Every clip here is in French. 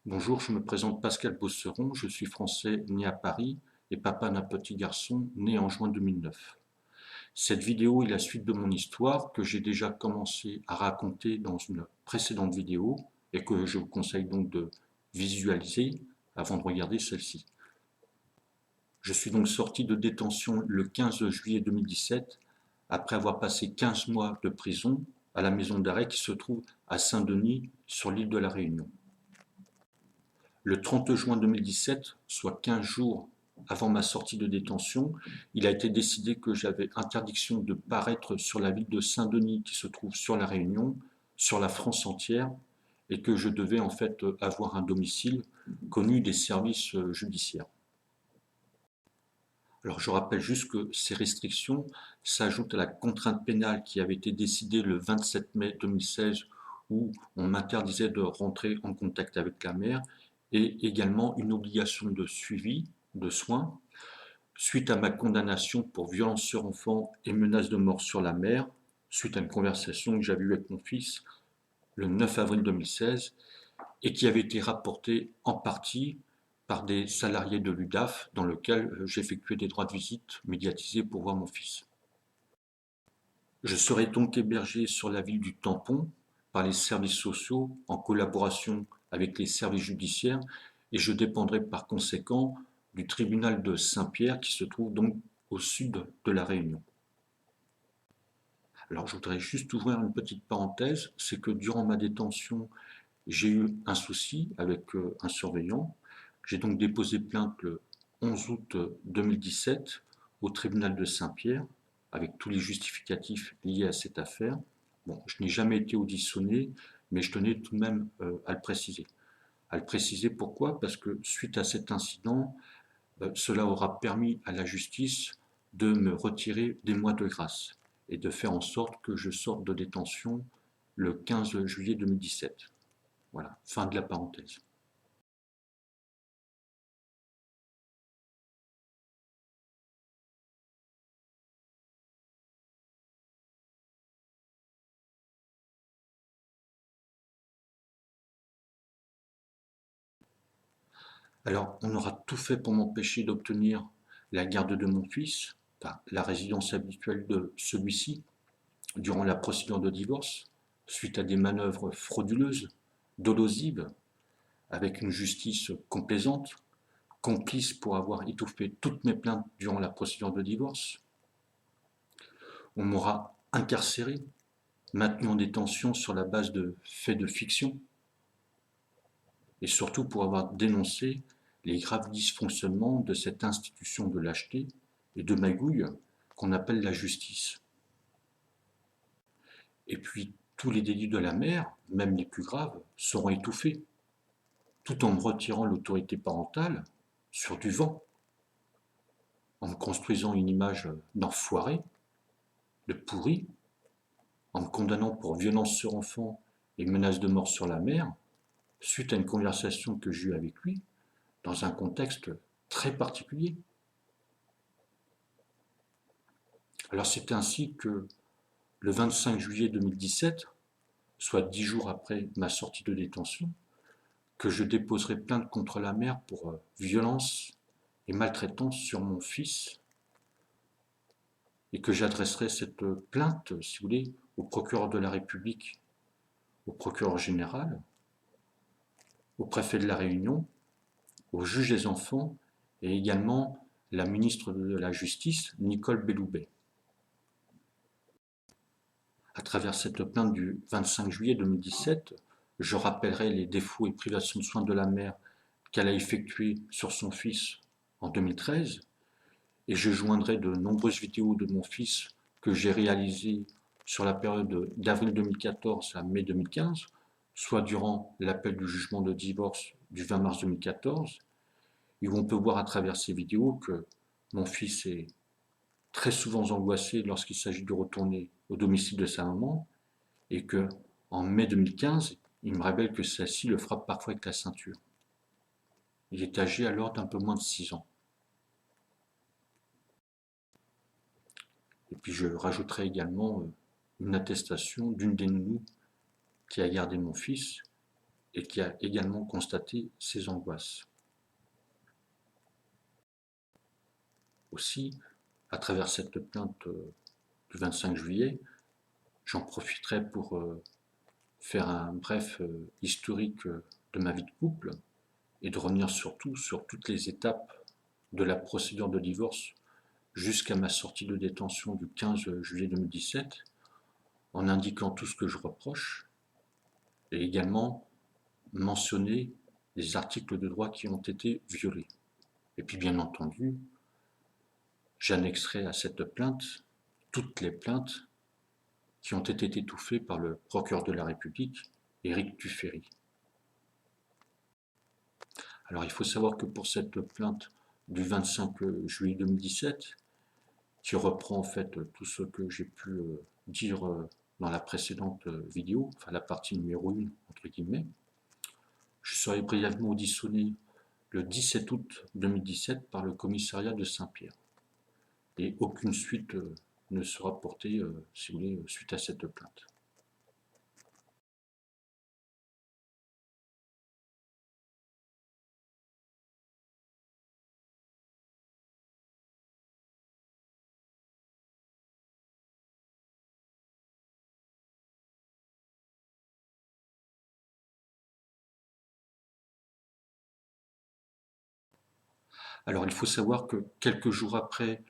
Bonjour, je me présente Pascal Beauceron, je suis français né à Paris et papa d'un petit garçon né en juin 2009. Cette vidéo est la suite de mon histoire que j'ai déjà commencé à raconter dans une précédente vidéo et que je vous conseille donc de visualiser avant de regarder celle-ci. Je suis donc sorti de détention le 15 juillet 2017 après avoir passé 15 mois de prison à la maison d'arrêt qui se trouve à Saint-Denis sur l'île de la Réunion. Le 30 juin 2017, soit 15 jours avant ma sortie de détention, il a été décidé que j'avais interdiction de paraître sur la ville de Saint-Denis qui se trouve sur la Réunion, sur la France entière, et que je devais en fait avoir un domicile connu des services judiciaires. Alors je rappelle juste que ces restrictions s'ajoutent à la contrainte pénale qui avait été décidée le 27 mai 2016 où on m'interdisait de rentrer en contact avec la mère et également une obligation de suivi, de soins, suite à ma condamnation pour violence sur enfant et menace de mort sur la mère, suite à une conversation que j'avais eue avec mon fils le 9 avril 2016 et qui avait été rapportée en partie par des salariés de l'UDAF dans lequel j'effectuais des droits de visite médiatisés pour voir mon fils. Je serai donc hébergé sur la ville du Tampon par les services sociaux en collaboration avec les services judiciaires et je dépendrai par conséquent du tribunal de Saint-Pierre qui se trouve donc au sud de la Réunion. Alors je voudrais juste ouvrir une petite parenthèse, c'est que durant ma détention, j'ai eu un souci avec un surveillant. J'ai donc déposé plainte le 11 août 2017 au tribunal de Saint-Pierre avec tous les justificatifs liés à cette affaire. Bon, je n'ai jamais été auditionné, mais je tenais tout de même à le préciser. À le préciser pourquoi? Parce que suite à cet incident, cela aura permis à la justice de me retirer des mois de grâce et de faire en sorte que je sorte de détention le 15 juillet 2017. Voilà, fin de la parenthèse. Alors, on aura tout fait pour m'empêcher d'obtenir la garde de mon fils, enfin, la résidence habituelle de celui-ci, durant la procédure de divorce, suite à des manœuvres frauduleuses, dolosives, avec une justice complaisante, complice pour avoir étouffé toutes mes plaintes durant la procédure de divorce. On m'aura incarcéré, maintenu en détention sur la base de faits de fiction, et surtout pour avoir dénoncé les graves dysfonctionnements de cette institution de lâcheté et de magouille qu'on appelle la justice. Et puis tous les délits de la mère, même les plus graves, seront étouffés, tout en me retirant l'autorité parentale sur du vent, en me construisant une image d'enfoiré, de pourri, en me condamnant pour violence sur enfant et menace de mort sur la mère, suite à une conversation que j'ai eue avec lui, dans un contexte très particulier. Alors c'est ainsi que le 25 juillet 2017, soit 10 jours après ma sortie de détention, que je déposerai plainte contre la mère pour violence et maltraitance sur mon fils et que j'adresserai cette plainte, si vous voulez, au procureur de la République, au procureur général, au préfet de la Réunion, au juge des enfants et également la ministre de la Justice, Nicole Belloubet. À travers cette plainte du 25 juillet 2017, je rappellerai les défauts et privations de soins de la mère qu'elle a effectués sur son fils en 2013 et je joindrai de nombreuses vidéos de mon fils que j'ai réalisées sur la période d'avril 2014 à mai 2015, soit durant l'appel du jugement de divorce du 20 mars 2014, et où on peut voir à travers ces vidéos que mon fils est très souvent angoissé lorsqu'il s'agit de retourner au domicile de sa maman, et que en mai 2015, il me révèle que celle-ci le frappe parfois avec la ceinture. Il est âgé alors d'un peu moins de 6 ans. Et puis je rajouterai également une attestation d'une des nounous qui a gardé mon fils et qui a également constaté ces angoisses. Aussi, à travers cette plainte du 25 juillet, j'en profiterai pour faire un bref historique de ma vie de couple et de revenir surtout sur toutes les étapes de la procédure de divorce jusqu'à ma sortie de détention du 15 juillet 2017, en indiquant tout ce que je reproche et également mentionner les articles de droit qui ont été violés. Et puis bien entendu, j'annexerai à cette plainte toutes les plaintes qui ont été étouffées par le procureur de la République, Éric Tuffery. Alors il faut savoir que pour cette plainte du 25 juillet 2017, qui reprend en fait tout ce que j'ai pu dire dans la précédente vidéo, enfin la partie numéro 1, entre guillemets, je serai brièvement auditionné le 17 août 2017 par le commissariat de Saint-Pierre. Et aucune suite ne sera portée, si vous voulez, suite à cette plainte. Alors il faut savoir que quelques jours après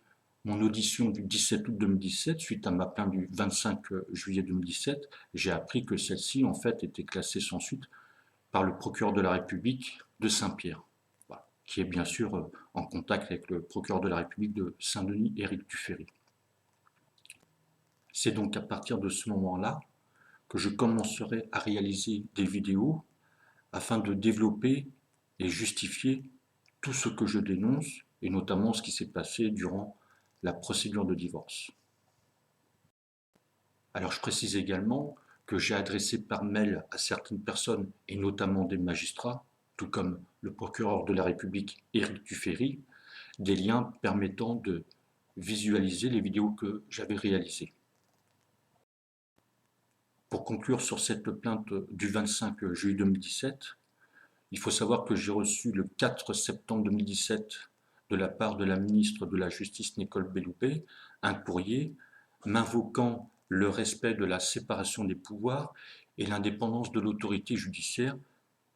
mon audition du 17 août 2017, suite à ma plainte du 25 juillet 2017, j'ai appris que celle-ci en fait était classée sans suite par le procureur de la République de Saint-Pierre, voilà, qui est bien sûr en contact avec le procureur de la République de Saint-Denis, Éric Tuffery. C'est donc à partir de ce moment-là que je commencerai à réaliser des vidéos afin de développer et justifier tout ce que je dénonce, et notamment ce qui s'est passé durant la procédure de divorce. Alors je précise également que j'ai adressé par mail à certaines personnes, et notamment des magistrats, tout comme le procureur de la République Éric Tuffery, des liens permettant de visualiser les vidéos que j'avais réalisées. Pour conclure sur cette plainte du 25 juillet 2017, il faut savoir que j'ai reçu le 4 septembre 2017 de la part de la ministre de la Justice Nicole Belloubet un courrier m'invoquant le respect de la séparation des pouvoirs et l'indépendance de l'autorité judiciaire,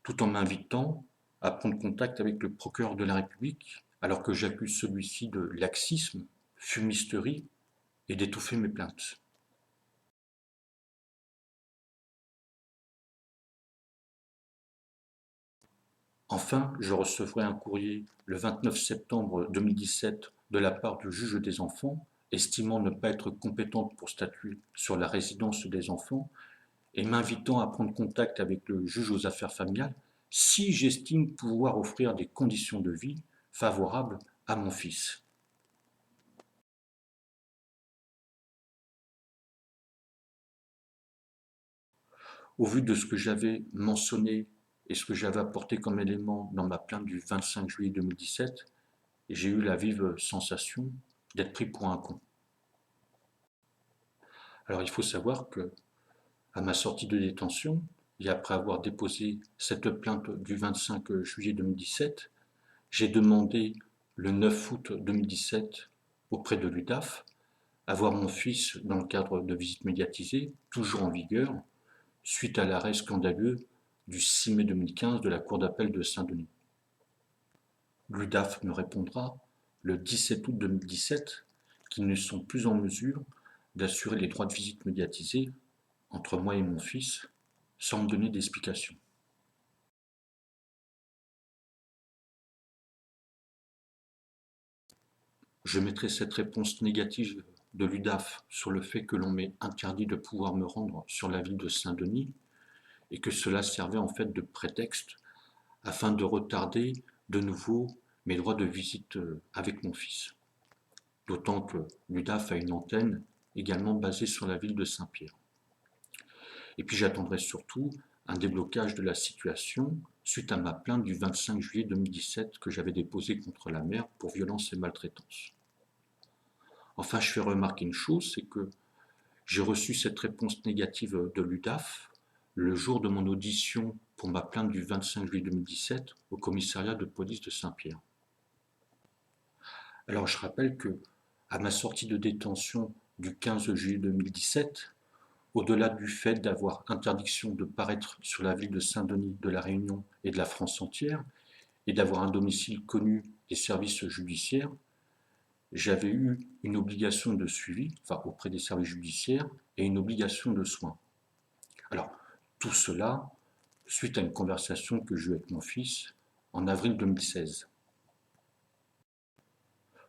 tout en m'invitant à prendre contact avec le procureur de la République, alors que j'accuse celui-ci de laxisme, fumisterie et d'étouffer mes plaintes. Enfin, je recevrai un courrier le 29 septembre 2017 de la part du juge des enfants, estimant ne pas être compétente pour statuer sur la résidence des enfants et m'invitant à prendre contact avec le juge aux affaires familiales si j'estime pouvoir offrir des conditions de vie favorables à mon fils. Au vu de ce que j'avais mentionné et ce que j'avais apporté comme élément dans ma plainte du 25 juillet 2017, j'ai eu la vive sensation d'être pris pour un con. Alors il faut savoir que, à ma sortie de détention, et après avoir déposé cette plainte du 25 juillet 2017, j'ai demandé le 9 août 2017 auprès de l'UDAF à voir mon fils dans le cadre de visites médiatisées, toujours en vigueur, suite à l'arrêt scandaleux du 6 mai 2015 de la Cour d'appel de Saint-Denis. L'UDAF me répondra le 17 août 2017 qu'ils ne sont plus en mesure d'assurer les droits de visite médiatisés entre moi et mon fils sans me donner d'explication. Je mettrai cette réponse négative de l'UDAF sur le fait que l'on m'ait interdit de pouvoir me rendre sur la ville de Saint-Denis et que cela servait en fait de prétexte afin de retarder de nouveau mes droits de visite avec mon fils. D'autant que l'UDAF a une antenne également basée sur la ville de Saint-Pierre. Et puis j'attendrai surtout un déblocage de la situation suite à ma plainte du 25 juillet 2017 que j'avais déposée contre la mère pour violence et maltraitance. Enfin, je fais remarquer une chose, c'est que j'ai reçu cette réponse négative de l'UDAF le jour de mon audition pour ma plainte du 25 juillet 2017 au commissariat de police de Saint-Pierre. Alors je rappelle que à ma sortie de détention du 15 juillet 2017, au-delà du fait d'avoir interdiction de paraître sur la ville de Saint-Denis, de La Réunion et de la France entière, et d'avoir un domicile connu des services judiciaires, j'avais eu une obligation de suivi, auprès des services judiciaires, et une obligation de soins. Alors, tout cela, suite à une conversation que j'ai eue avec mon fils en avril 2016.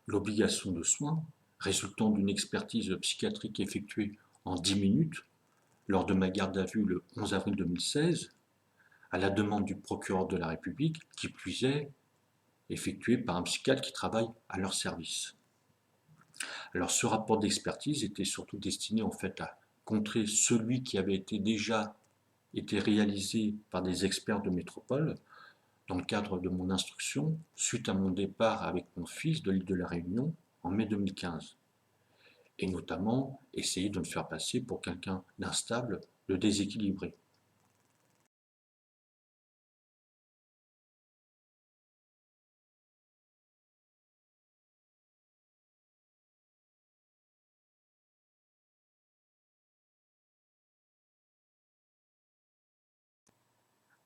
L'obligation de soins, résultant d'une expertise psychiatrique effectuée en 10 minutes, lors de ma garde à vue le 11 avril 2016, à la demande du procureur de la République, qui plus est, effectuée par un psychiatre qui travaille à leur service. Alors ce rapport d'expertise était surtout destiné en fait à contrer celui qui avait déjà été réalisé par des experts de métropole dans le cadre de mon instruction suite à mon départ avec mon fils de l'île de la Réunion en mai 2015. Et notamment essayer de me faire passer pour quelqu'un d'instable, de déséquilibré.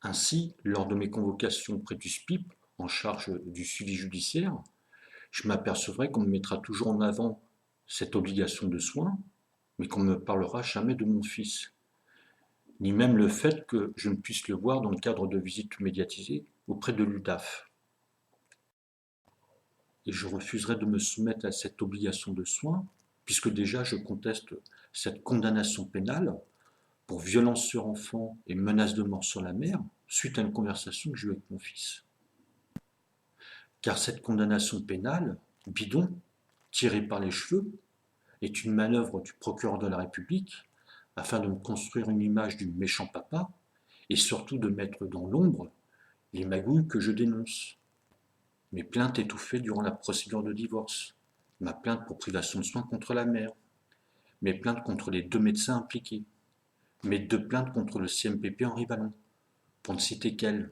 Ainsi, lors de mes convocations auprès du SPIP, en charge du suivi judiciaire, je m'apercevrai qu'on me mettra toujours en avant cette obligation de soins, mais qu'on ne me parlera jamais de mon fils, ni même le fait que je ne puisse le voir dans le cadre de visites médiatisées auprès de l'UDAF. Et je refuserai de me soumettre à cette obligation de soins, puisque déjà je conteste cette condamnation pénale pour violence sur enfant et menace de mort sur la mère, suite à une conversation que j'ai eue avec mon fils. Car cette condamnation pénale, bidon, tirée par les cheveux, est une manœuvre du procureur de la République afin de me construire une image du méchant papa et surtout de mettre dans l'ombre les magouilles que je dénonce. Mes plaintes étouffées durant la procédure de divorce, ma plainte pour privation de soins contre la mère, mes plaintes contre les 2 médecins impliqués, mes 2 plaintes contre le CMPP Henri Vallon, pour ne citer qu'elles.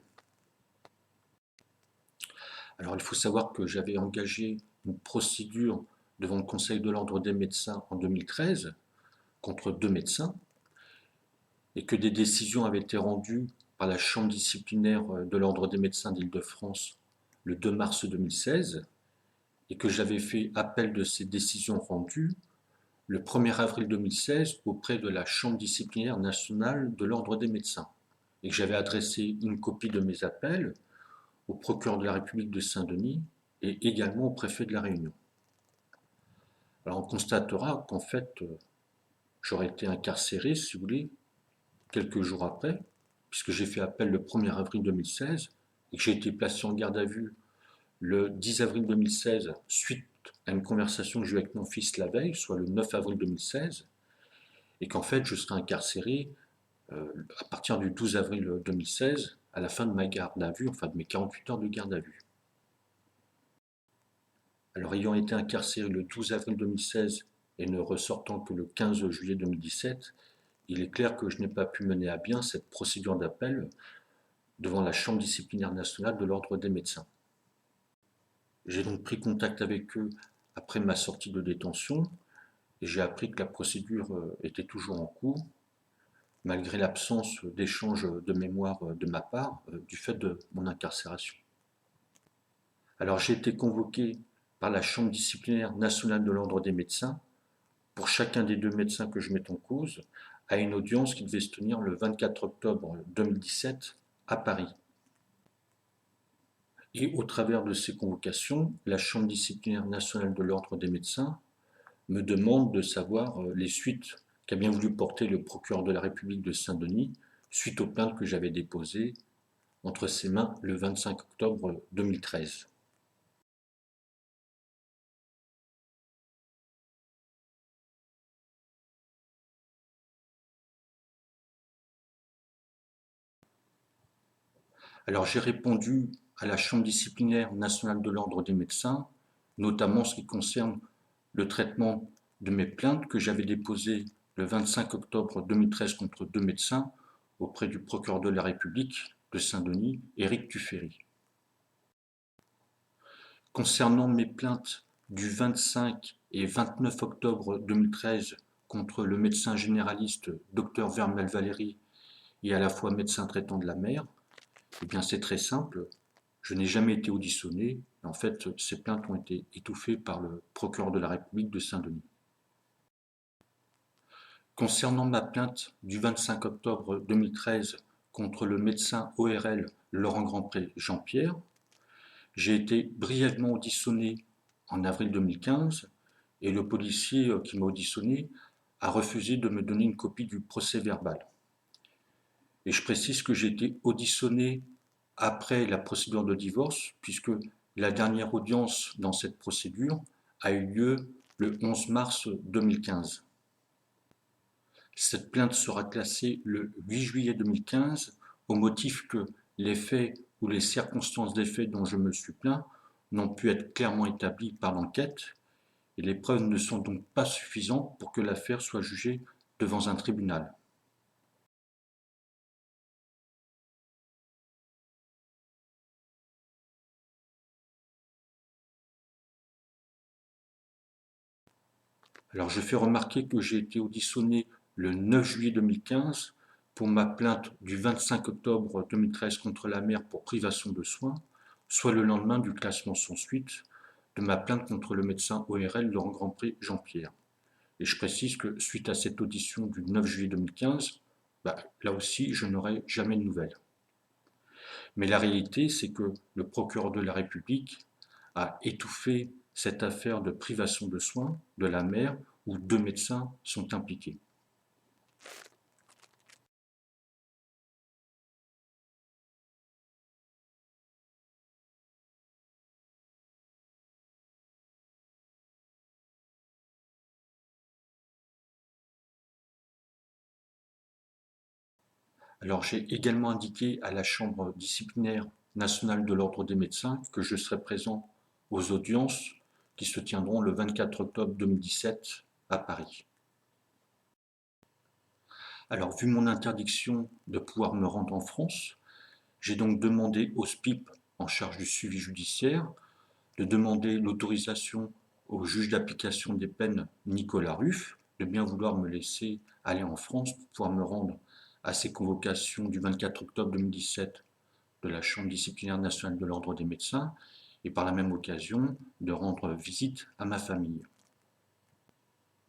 Alors il faut savoir que j'avais engagé une procédure devant le Conseil de l'Ordre des médecins en 2013 contre 2 médecins et que des décisions avaient été rendues par la Chambre disciplinaire de l'Ordre des médecins d'Île-de-France le 2 mars 2016 et que j'avais fait appel de ces décisions rendues le 1er avril 2016 auprès de la Chambre disciplinaire nationale de l'Ordre des médecins et que j'avais adressé une copie de mes appels au procureur de la République de Saint-Denis et également au préfet de la Réunion. Alors on constatera qu'en fait, j'aurais été incarcéré, si vous voulez, quelques jours après, puisque j'ai fait appel le 1er avril 2016 et que j'ai été placé en garde à vue le 10 avril 2016 suite à une conversation que j'ai eue avec mon fils la veille, soit le 9 avril 2016, et qu'en fait je serai incarcéré à partir du 12 avril 2016 à la fin de ma garde à vue, enfin de mes 48 heures de garde à vue. Alors ayant été incarcéré le 12 avril 2016 et ne ressortant que le 15 juillet 2017, il est clair que je n'ai pas pu mener à bien cette procédure d'appel devant la Chambre disciplinaire nationale de l'Ordre des médecins. J'ai donc pris contact avec eux après ma sortie de détention et j'ai appris que la procédure était toujours en cours, malgré l'absence d'échange de mémoire de ma part du fait de mon incarcération. Alors j'ai été convoqué par la Chambre disciplinaire nationale de l'Ordre des médecins pour chacun des 2 médecins que je mets en cause à une audience qui devait se tenir le 24 octobre 2017 à Paris. Et au travers de ces convocations, la Chambre disciplinaire nationale de l'Ordre des médecins me demande de savoir les suites qu'a bien voulu porter le procureur de la République de Saint-Denis suite aux plaintes que j'avais déposées entre ses mains le 25 octobre 2013. Alors j'ai répondu à la Chambre disciplinaire nationale de l'Ordre des médecins, notamment en ce qui concerne le traitement de mes plaintes que j'avais déposées le 25 octobre 2013 contre 2 médecins auprès du procureur de la République de Saint-Denis, Éric Tuffery. Concernant mes plaintes du 25 et 29 octobre 2013 contre le médecin généraliste Dr Vermel Valéry et à la fois médecin traitant de la mer, eh bien c'est très simple, je n'ai jamais été auditionné. En fait, ces plaintes ont été étouffées par le procureur de la République de Saint-Denis. Concernant ma plainte du 25 octobre 2013 contre le médecin ORL Laurent Grandpré Jean-Pierre, j'ai été brièvement auditionné en avril 2015 et le policier qui m'a auditionné a refusé de me donner une copie du procès-verbal. Et je précise que j'ai été auditionné après la procédure de divorce, puisque la dernière audience dans cette procédure a eu lieu le 11 mars 2015. Cette plainte sera classée le 8 juillet 2015 au motif que les faits ou les circonstances des faits dont je me suis plaint n'ont pu être clairement établies par l'enquête et les preuves ne sont donc pas suffisantes pour que l'affaire soit jugée devant un tribunal. Alors je fais remarquer que j'ai été auditionné le 9 juillet 2015 pour ma plainte du 25 octobre 2013 contre la mère pour privation de soins, soit le lendemain du classement sans suite de ma plainte contre le médecin ORL Laurent Grandpré Jean-Pierre. Et je précise que suite à cette audition du 9 juillet 2015, là aussi je n'aurai jamais de nouvelles. Mais la réalité, c'est que le procureur de la République a étouffé cette affaire de privation de soins de la mère où 2 médecins sont impliqués. Alors j'ai également indiqué à la Chambre disciplinaire nationale de l'Ordre des médecins que je serai présent aux audiences qui se tiendront le 24 octobre 2017 à Paris. Alors vu mon interdiction de pouvoir me rendre en France, j'ai donc demandé au SPIP en charge du suivi judiciaire de demander l'autorisation au juge d'application des peines Nicolas Ruff de bien vouloir me laisser aller en France pour pouvoir me rendre à ces convocations du 24 octobre 2017 de la Chambre disciplinaire nationale de l'Ordre des médecins et par la même occasion de rendre visite à ma famille.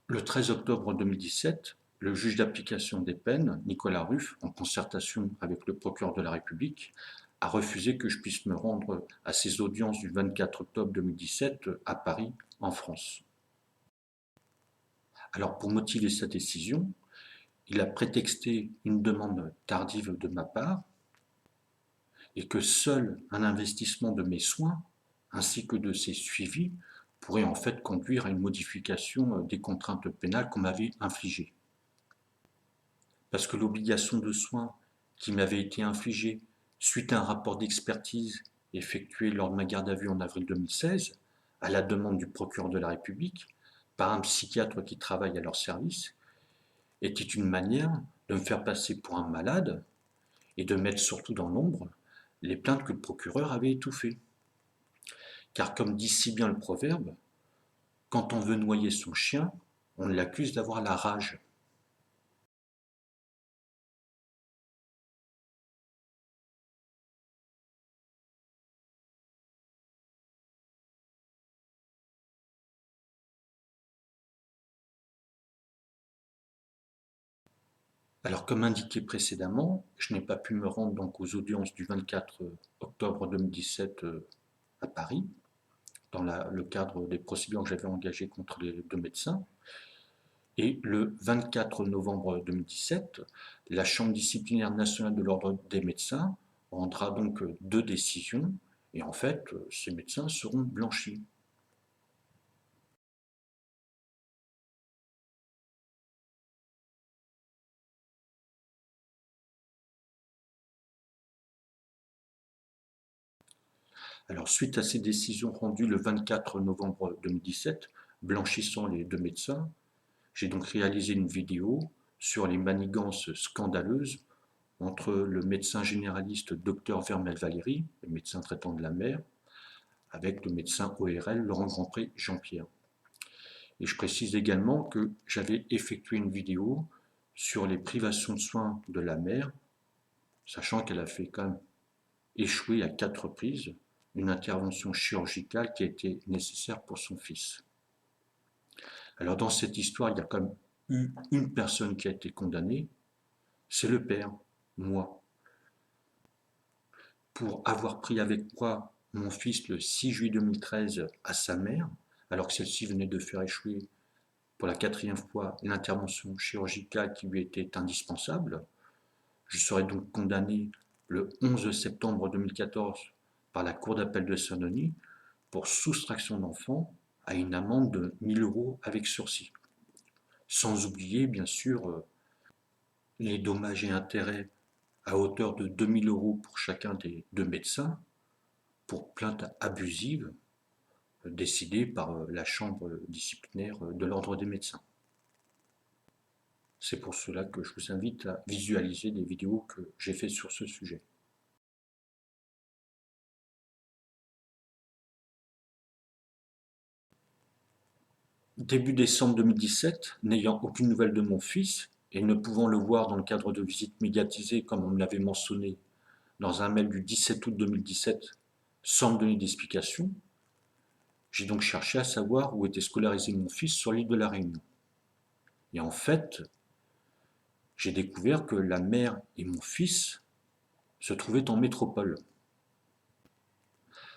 Le 13 octobre 2017, le juge d'application des peines, Nicolas Ruff, en concertation avec le procureur de la République, a refusé que je puisse me rendre à ces audiences du 24 octobre 2017 à Paris, en France. Alors pour motiver sa décision, il a prétexté une demande tardive de ma part et que seul un investissement de mes soins ainsi que de ses suivis pourrait en fait conduire à une modification des contraintes pénales qu'on m'avait infligées. Parce que l'obligation de soins qui m'avait été infligée suite à un rapport d'expertise effectué lors de ma garde à vue en avril 2016, à la demande du procureur de la République, par un psychiatre qui travaille à leur service, était une manière de me faire passer pour un malade et de mettre surtout dans l'ombre les plaintes que le procureur avait étouffées. Car comme dit si bien le proverbe, quand on veut noyer son chien, on l'accuse d'avoir la rage. Alors comme indiqué précédemment, je n'ai pas pu me rendre donc aux audiences du 24 octobre 2017 à Paris, dans le cadre des procédures que j'avais engagées contre les 2 médecins. Et le 24 novembre 2017, la Chambre disciplinaire nationale de l'Ordre des médecins rendra donc 2 décisions, et en fait, ces médecins seront blanchis. Alors, suite à ces décisions rendues le 24 novembre 2017, blanchissant les 2 médecins, j'ai donc réalisé une vidéo sur les manigances scandaleuses entre le médecin généraliste Dr Vermel Valéry, le médecin traitant de la mère, avec le médecin ORL Laurent Grandpré Jean-Pierre. Et je précise également que j'avais effectué une vidéo sur les privations de soins de la mère, sachant qu'elle a fait quand même échouer à 4 reprises une intervention chirurgicale qui a été nécessaire pour son fils. Alors dans cette histoire, il y a quand même eu une personne qui a été condamnée, c'est le père, moi, pour avoir pris avec moi mon fils le 6 juillet 2013 à sa mère, alors que celle-ci venait de faire échouer pour la 4e fois l'intervention chirurgicale qui lui était indispensable. Je serai donc condamné le 11 septembre 2014 par la Cour d'appel de Saint-Denis pour soustraction d'enfant à une amende de 1 000 € avec sursis. Sans oublier, bien sûr, les dommages et intérêts à hauteur de 2 000 € pour chacun des 2 médecins pour plainte abusive décidée par la chambre disciplinaire de l'ordre des médecins. C'est pour cela que je vous invite à visualiser les vidéos que j'ai faites sur ce sujet. Début décembre 2017, n'ayant aucune nouvelle de mon fils et ne pouvant le voir dans le cadre de visites médiatisées comme on me l'avait mentionné dans un mail du 17 août 2017 sans me donner d'explication, j'ai donc cherché à savoir où était scolarisé mon fils sur l'île de la Réunion. Et en fait, j'ai découvert que la mère et mon fils se trouvaient en métropole.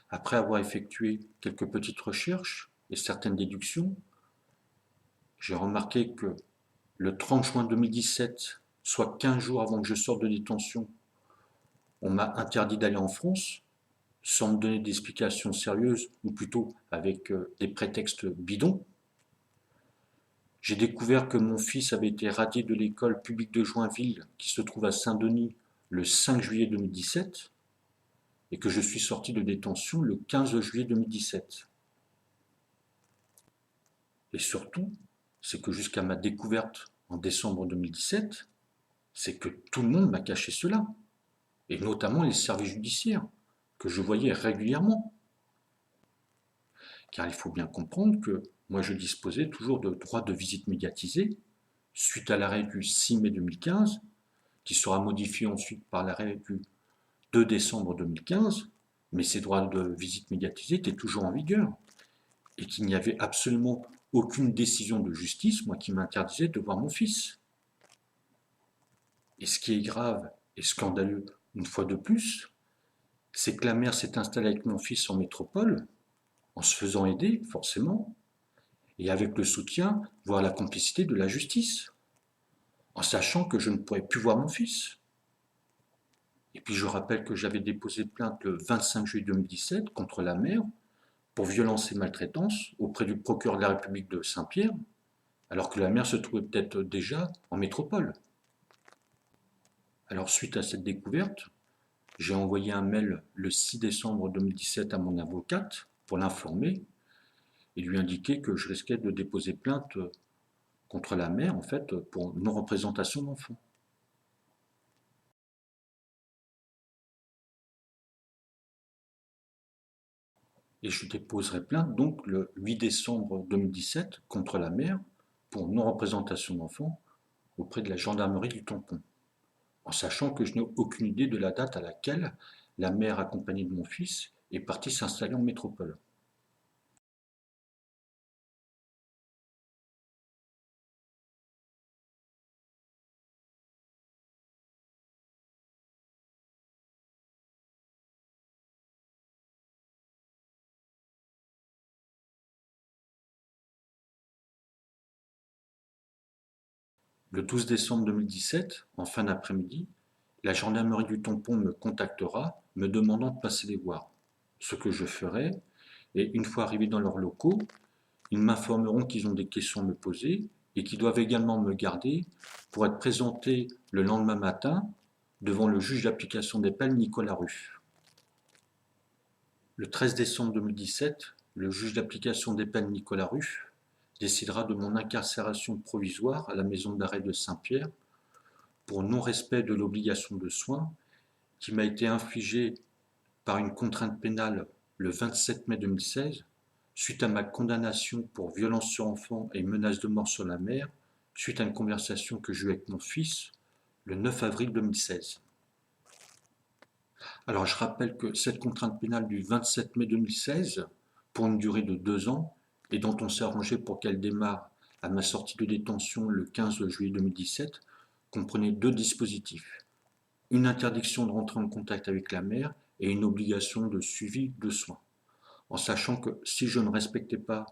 Après avoir effectué quelques petites recherches et certaines déductions, j'ai remarqué que le 30 juin 2017, soit 15 jours avant que je sorte de détention, on m'a interdit d'aller en France, sans me donner d'explications sérieuses, ou plutôt avec des prétextes bidons. J'ai découvert que mon fils avait été radié de l'école publique de Joinville, qui se trouve à Saint-Denis, le 5 juillet 2017, et que je suis sorti de détention le 15 juillet 2017. Et surtout, c'est que jusqu'à ma découverte en décembre 2017, c'est que tout le monde m'a caché cela, et notamment les services judiciaires, que je voyais régulièrement. Car il faut bien comprendre que moi je disposais toujours de droits de visite médiatisés, suite à l'arrêt du 6 mai 2015, qui sera modifié ensuite par l'arrêt du 2 décembre 2015, mais ces droits de visite médiatisés étaient toujours en vigueur, et qu'il n'y avait absolument aucune décision de justice, moi, qui m'interdisait de voir mon fils. Et ce qui est grave et scandaleux, une fois de plus, c'est que la mère s'est installée avec mon fils en métropole, en se faisant aider, forcément, et avec le soutien, voire la complicité de la justice, en sachant que je ne pourrais plus voir mon fils. Et puis je rappelle que j'avais déposé plainte le 25 juillet 2017 contre la mère pour violence et maltraitance auprès du procureur de la République de Saint-Pierre, alors que la mère se trouvait peut-être déjà en métropole. Alors suite à cette découverte, j'ai envoyé un mail le 6 décembre 2017 à mon avocate pour l'informer et lui indiquer que je risquais de déposer plainte contre la mère, en fait, pour non-représentation d'enfant. Et je déposerai plainte donc le 8 décembre 2017 contre la mère pour non-représentation d'enfant auprès de la gendarmerie du Tampon, en sachant que je n'ai aucune idée de la date à laquelle la mère accompagnée de mon fils est partie s'installer en métropole. Le 12 décembre 2017, en fin d'après-midi, la gendarmerie du Tampon me contactera, me demandant de passer les voir. Ce que je ferai, et une fois arrivé dans leurs locaux, ils m'informeront qu'ils ont des questions à me poser et qu'ils doivent également me garder pour être présenté le lendemain matin devant le juge d'application des peines Nicolas Ruff. Le 13 décembre 2017, le juge d'application des peines Nicolas Ruff décidera de mon incarcération provisoire à la maison d'arrêt de Saint-Pierre pour non-respect de l'obligation de soins qui m'a été infligée par une contrainte pénale le 27 mai 2016, suite à ma condamnation pour violence sur enfant et menace de mort sur la mère, suite à une conversation que j'ai eue avec mon fils le 9 avril 2016. Alors je rappelle que cette contrainte pénale du 27 mai 2016, pour une durée de 2 ans, et dont on s'est arrangé pour qu'elle démarre à ma sortie de détention le 15 juillet 2017, comprenait 2 dispositifs. Une interdiction de rentrer en contact avec la mère et une obligation de suivi de soins. En sachant que si je ne respectais pas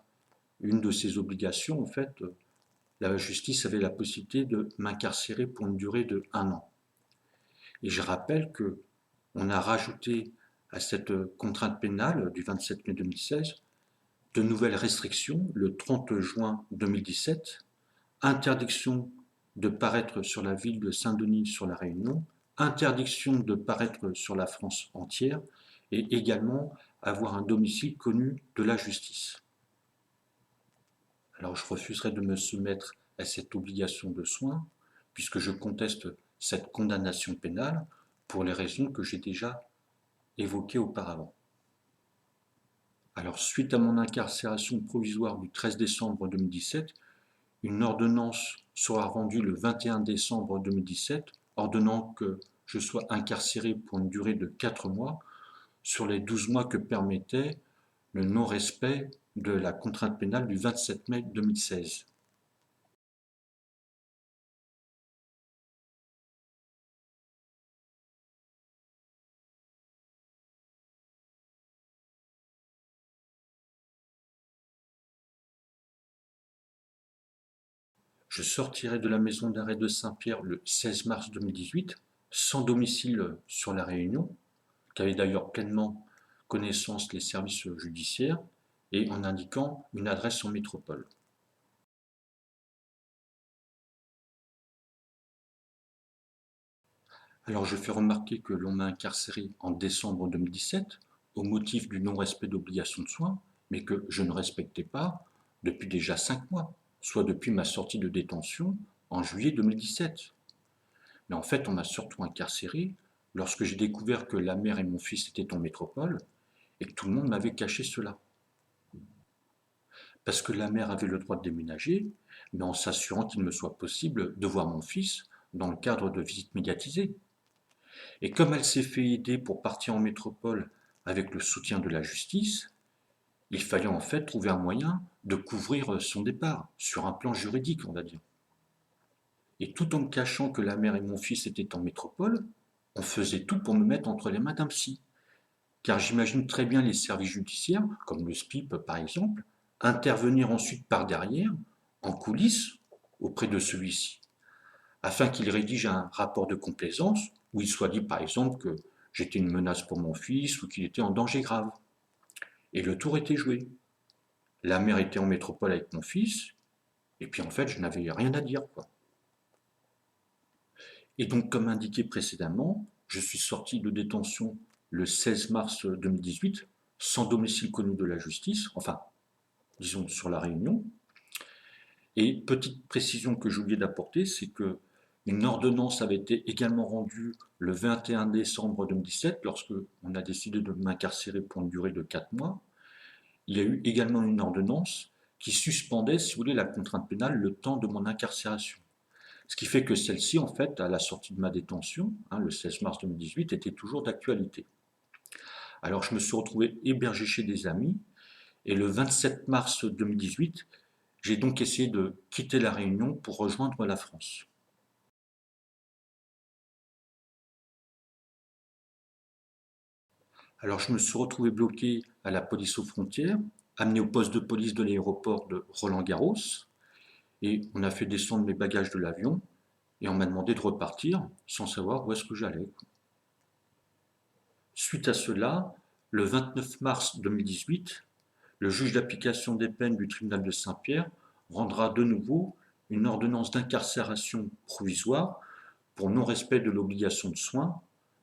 une de ces obligations, en fait, la justice avait la possibilité de m'incarcérer pour une durée de 1 an. Et je rappelle que on a rajouté à cette contrainte pénale du 27 mai 2016 de nouvelles restrictions le 30 juin 2017, interdiction de paraître sur la ville de Saint-Denis sur la Réunion, interdiction de paraître sur la France entière et également avoir un domicile connu de la justice. Alors je refuserai de me soumettre à cette obligation de soins puisque je conteste cette condamnation pénale pour les raisons que j'ai déjà évoquées auparavant. Alors suite à mon incarcération provisoire du 13 décembre 2017, une ordonnance sera rendue le 21 décembre 2017, ordonnant que je sois incarcéré pour une durée de 4 mois sur les 12 mois que permettait le non-respect de la contrainte pénale du 27 mai 2016. Je sortirai de la maison d'arrêt de Saint-Pierre le 16 mars 2018, sans domicile sur la Réunion, qu'avaient d'ailleurs pleinement connaissance les services judiciaires, et en indiquant une adresse en métropole. Alors je fais remarquer que l'on m'a incarcéré en décembre 2017 au motif du non-respect d'obligations de soins, mais que je ne respectais pas depuis déjà 5 mois, soit depuis ma sortie de détention en juillet 2017. Mais en fait, on m'a surtout incarcéré lorsque j'ai découvert que la mère et mon fils étaient en métropole et que tout le monde m'avait caché cela. Parce que la mère avait le droit de déménager, mais en s'assurant qu'il me soit possible de voir mon fils dans le cadre de visites médiatisées. Et comme elle s'est fait aider pour partir en métropole avec le soutien de la justice, il fallait en fait trouver un moyen de couvrir son départ, sur un plan juridique, on va dire. Et tout en me cachant que la mère et mon fils étaient en métropole, on faisait tout pour me mettre entre les mains d'un psy. Car j'imagine très bien les services judiciaires, comme le SPIP par exemple, intervenir ensuite par derrière, en coulisses, auprès de celui-ci, afin qu'il rédige un rapport de complaisance où il soit dit par exemple que j'étais une menace pour mon fils ou qu'il était en danger grave. Et le tour était joué. La mère était en métropole avec mon fils, et puis en fait je n'avais rien à dire, quoi. Et donc comme indiqué précédemment, je suis sorti de détention le 16 mars 2018, sans domicile connu de la justice, enfin, disons sur la Réunion. Et petite précision que j'ai oublié d'apporter, c'est que une ordonnance avait été également rendue le 21 décembre 2017, lorsque on a décidé de m'incarcérer pour une durée de 4 mois. Il y a eu également une ordonnance qui suspendait, si vous voulez, la contrainte pénale le temps de mon incarcération. Ce qui fait que celle-ci, en fait, à la sortie de ma détention, le 16 mars 2018, était toujours d'actualité. Alors je me suis retrouvé hébergé chez des amis, et le 27 mars 2018, j'ai donc essayé de quitter la Réunion pour rejoindre la France. Alors je me suis retrouvé bloqué à la police aux frontières, amené au poste de police de l'aéroport de Roland-Garros, et on a fait descendre mes bagages de l'avion, et on m'a demandé de repartir sans savoir où est-ce que j'allais. Suite à cela, le 29 mars 2018, le juge d'application des peines du tribunal de Saint-Pierre rendra de nouveau une ordonnance d'incarcération provisoire pour non-respect de l'obligation de soins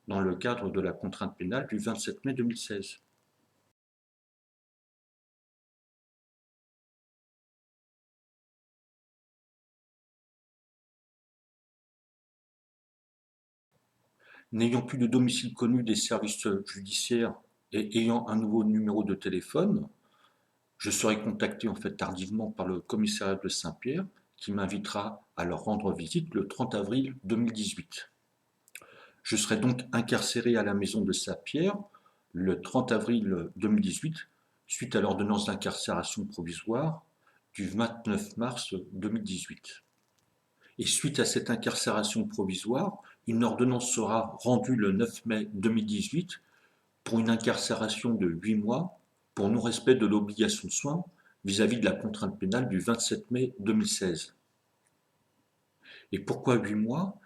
dans le cadre de la contrainte pénale du 27 mai 2016. N'ayant plus de domicile connu des services judiciaires et ayant un nouveau numéro de téléphone, je serai contacté en fait tardivement par le commissariat de Saint-Pierre qui m'invitera à leur rendre visite le 30 avril 2018. Je serai donc incarcéré à la maison de Saint-Pierre le 30 avril 2018 suite à l'ordonnance d'incarcération provisoire du 29 mars 2018. Et suite à cette incarcération provisoire, une ordonnance sera rendue le 9 mai 2018 pour une incarcération de 8 mois pour non-respect de l'obligation de soins vis-à-vis de la contrainte pénale du 27 mai 2016. Et pourquoi 8 mois?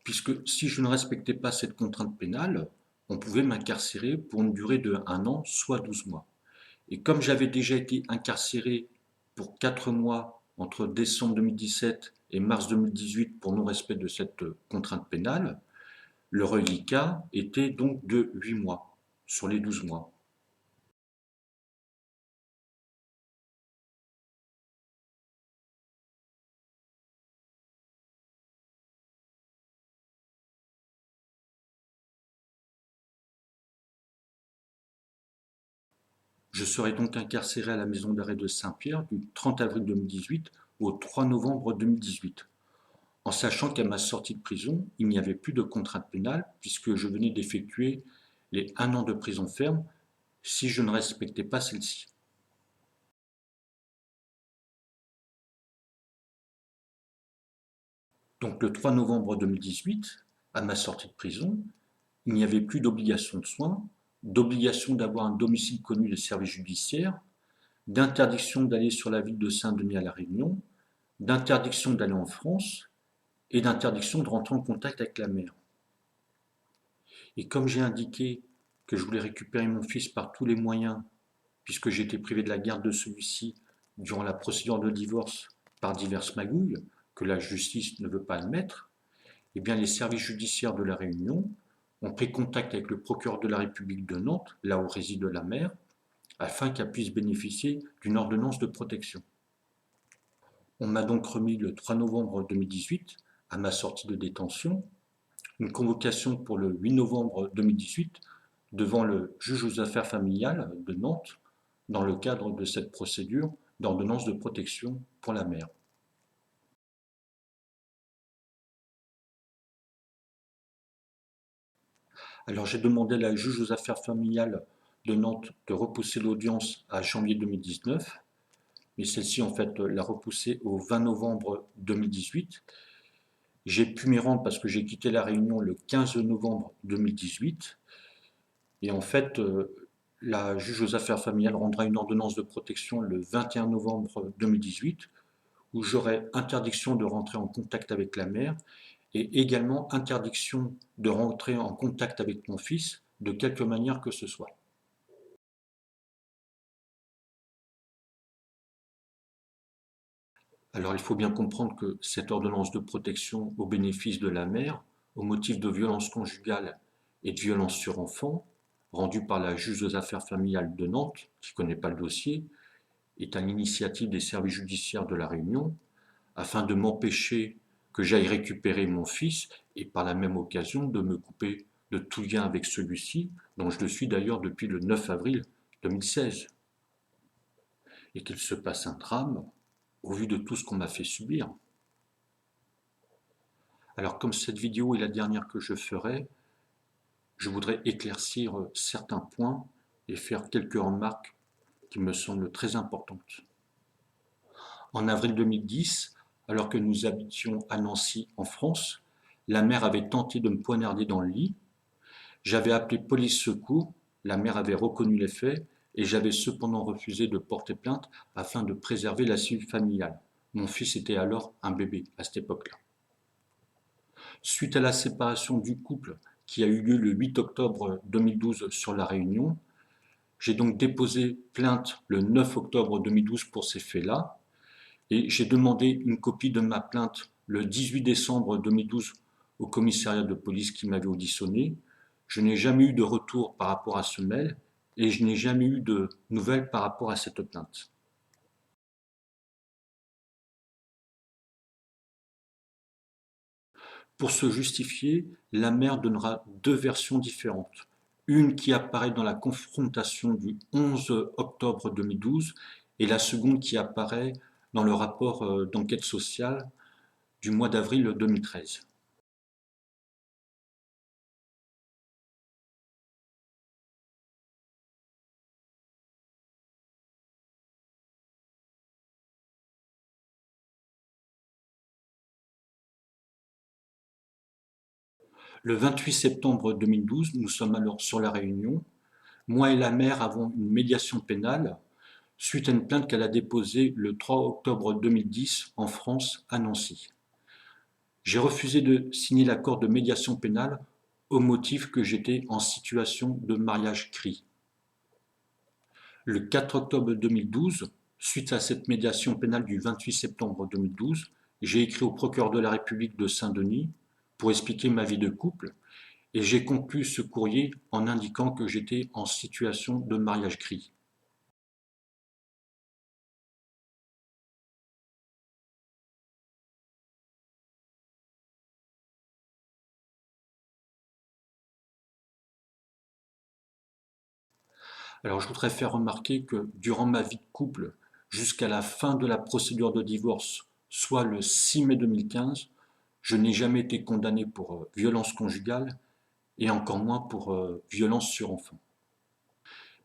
Puisque si je ne respectais pas cette contrainte pénale, on pouvait m'incarcérer pour une durée de 1 an, soit 12 mois. Et comme j'avais déjà été incarcéré pour 4 mois entre décembre 2017 et mars 2018 pour non-respect de cette contrainte pénale, le reliquat était donc de 8 mois sur les 12 mois. Je serai donc incarcéré à la maison d'arrêt de Saint-Pierre du 30 avril 2018 au 3 novembre 2018, en sachant qu'à ma sortie de prison, il n'y avait plus de contrainte pénale puisque je venais d'effectuer les 1 an de prison ferme si je ne respectais pas celle-ci. Donc le 3 novembre 2018, à ma sortie de prison, il n'y avait plus d'obligation de soins, d'obligation d'avoir un domicile connu des services judiciaires, d'interdiction d'aller sur la ville de Saint-Denis à La Réunion, d'interdiction d'aller en France et d'interdiction de rentrer en contact avec la mère. Et comme j'ai indiqué que je voulais récupérer mon fils par tous les moyens, puisque j'étais privé de la garde de celui-ci durant la procédure de divorce par diverses magouilles que la justice ne veut pas admettre, eh bien les services judiciaires de La Réunion ont pris contact avec le procureur de la République de Nantes, là où réside la mère, afin qu'elle puisse bénéficier d'une ordonnance de protection. On m'a donc remis le 3 novembre 2018, à ma sortie de détention, une convocation pour le 8 novembre 2018 devant le juge aux affaires familiales de Nantes dans le cadre de cette procédure d'ordonnance de protection pour la mère. Alors j'ai demandé à la juge aux affaires familiales de Nantes de repousser l'audience à janvier 2019, mais celle-ci en fait l'a repoussée au 20 novembre 2018. J'ai pu m'y rendre parce que j'ai quitté la Réunion le 15 novembre 2018 et en fait la juge aux affaires familiales rendra une ordonnance de protection le 21 novembre 2018 où j'aurai interdiction de rentrer en contact avec la mère et également interdiction de rentrer en contact avec mon fils de quelque manière que ce soit. Alors il faut bien comprendre que cette ordonnance de protection au bénéfice de la mère, au motif de violence conjugale et de violence sur enfant, rendue par la juge aux affaires familiales de Nantes, qui ne connaît pas le dossier, est à l'initiative des services judiciaires de La Réunion, afin de m'empêcher que j'aille récupérer mon fils et par la même occasion de me couper de tout lien avec celui-ci, dont je le suis d'ailleurs depuis le 9 avril 2016. Et qu'il se passe un drame au vu de tout ce qu'on m'a fait subir. Alors comme cette vidéo est la dernière que je ferai, je voudrais éclaircir certains points et faire quelques remarques qui me semblent très importantes. En avril 2010, alors que nous habitions à Nancy en France, la mère avait tenté de me poignarder dans le lit. J'avais appelé police secours, la mère avait reconnu les faits et j'avais cependant refusé de porter plainte afin de préserver la cellule familiale. Mon fils était alors un bébé à cette époque-là. Suite à la séparation du couple qui a eu lieu le 8 octobre 2012 sur La Réunion, j'ai donc déposé plainte le 9 octobre 2012 pour ces faits-là et j'ai demandé une copie de ma plainte le 18 décembre 2012 au commissariat de police qui m'avait auditionné. Je n'ai jamais eu de retour par rapport à ce mail et je n'ai jamais eu de nouvelles par rapport à cette plainte. Pour se justifier, la mère donnera deux versions différentes. Une qui apparaît dans la confrontation du 11 octobre 2012 et la seconde qui apparaît dans le rapport d'enquête sociale du mois d'avril 2013. Le 28 septembre 2012, nous sommes alors sur La Réunion. Moi et la mère avons une médiation pénale suite à une plainte qu'elle a déposée le 3 octobre 2010 en France, à Nancy. J'ai refusé de signer l'accord de médiation pénale au motif que j'étais en situation de mariage CRI. Le 4 octobre 2012, suite à cette médiation pénale du 28 septembre 2012, j'ai écrit au procureur de la République de Saint-Denis pour expliquer ma vie de couple et j'ai conclu ce courrier en indiquant que j'étais en situation de mariage CRI. Alors je voudrais faire remarquer que durant ma vie de couple, jusqu'à la fin de la procédure de divorce, soit le 6 mai 2015, je n'ai jamais été condamné pour violence conjugale et encore moins pour violence sur enfant.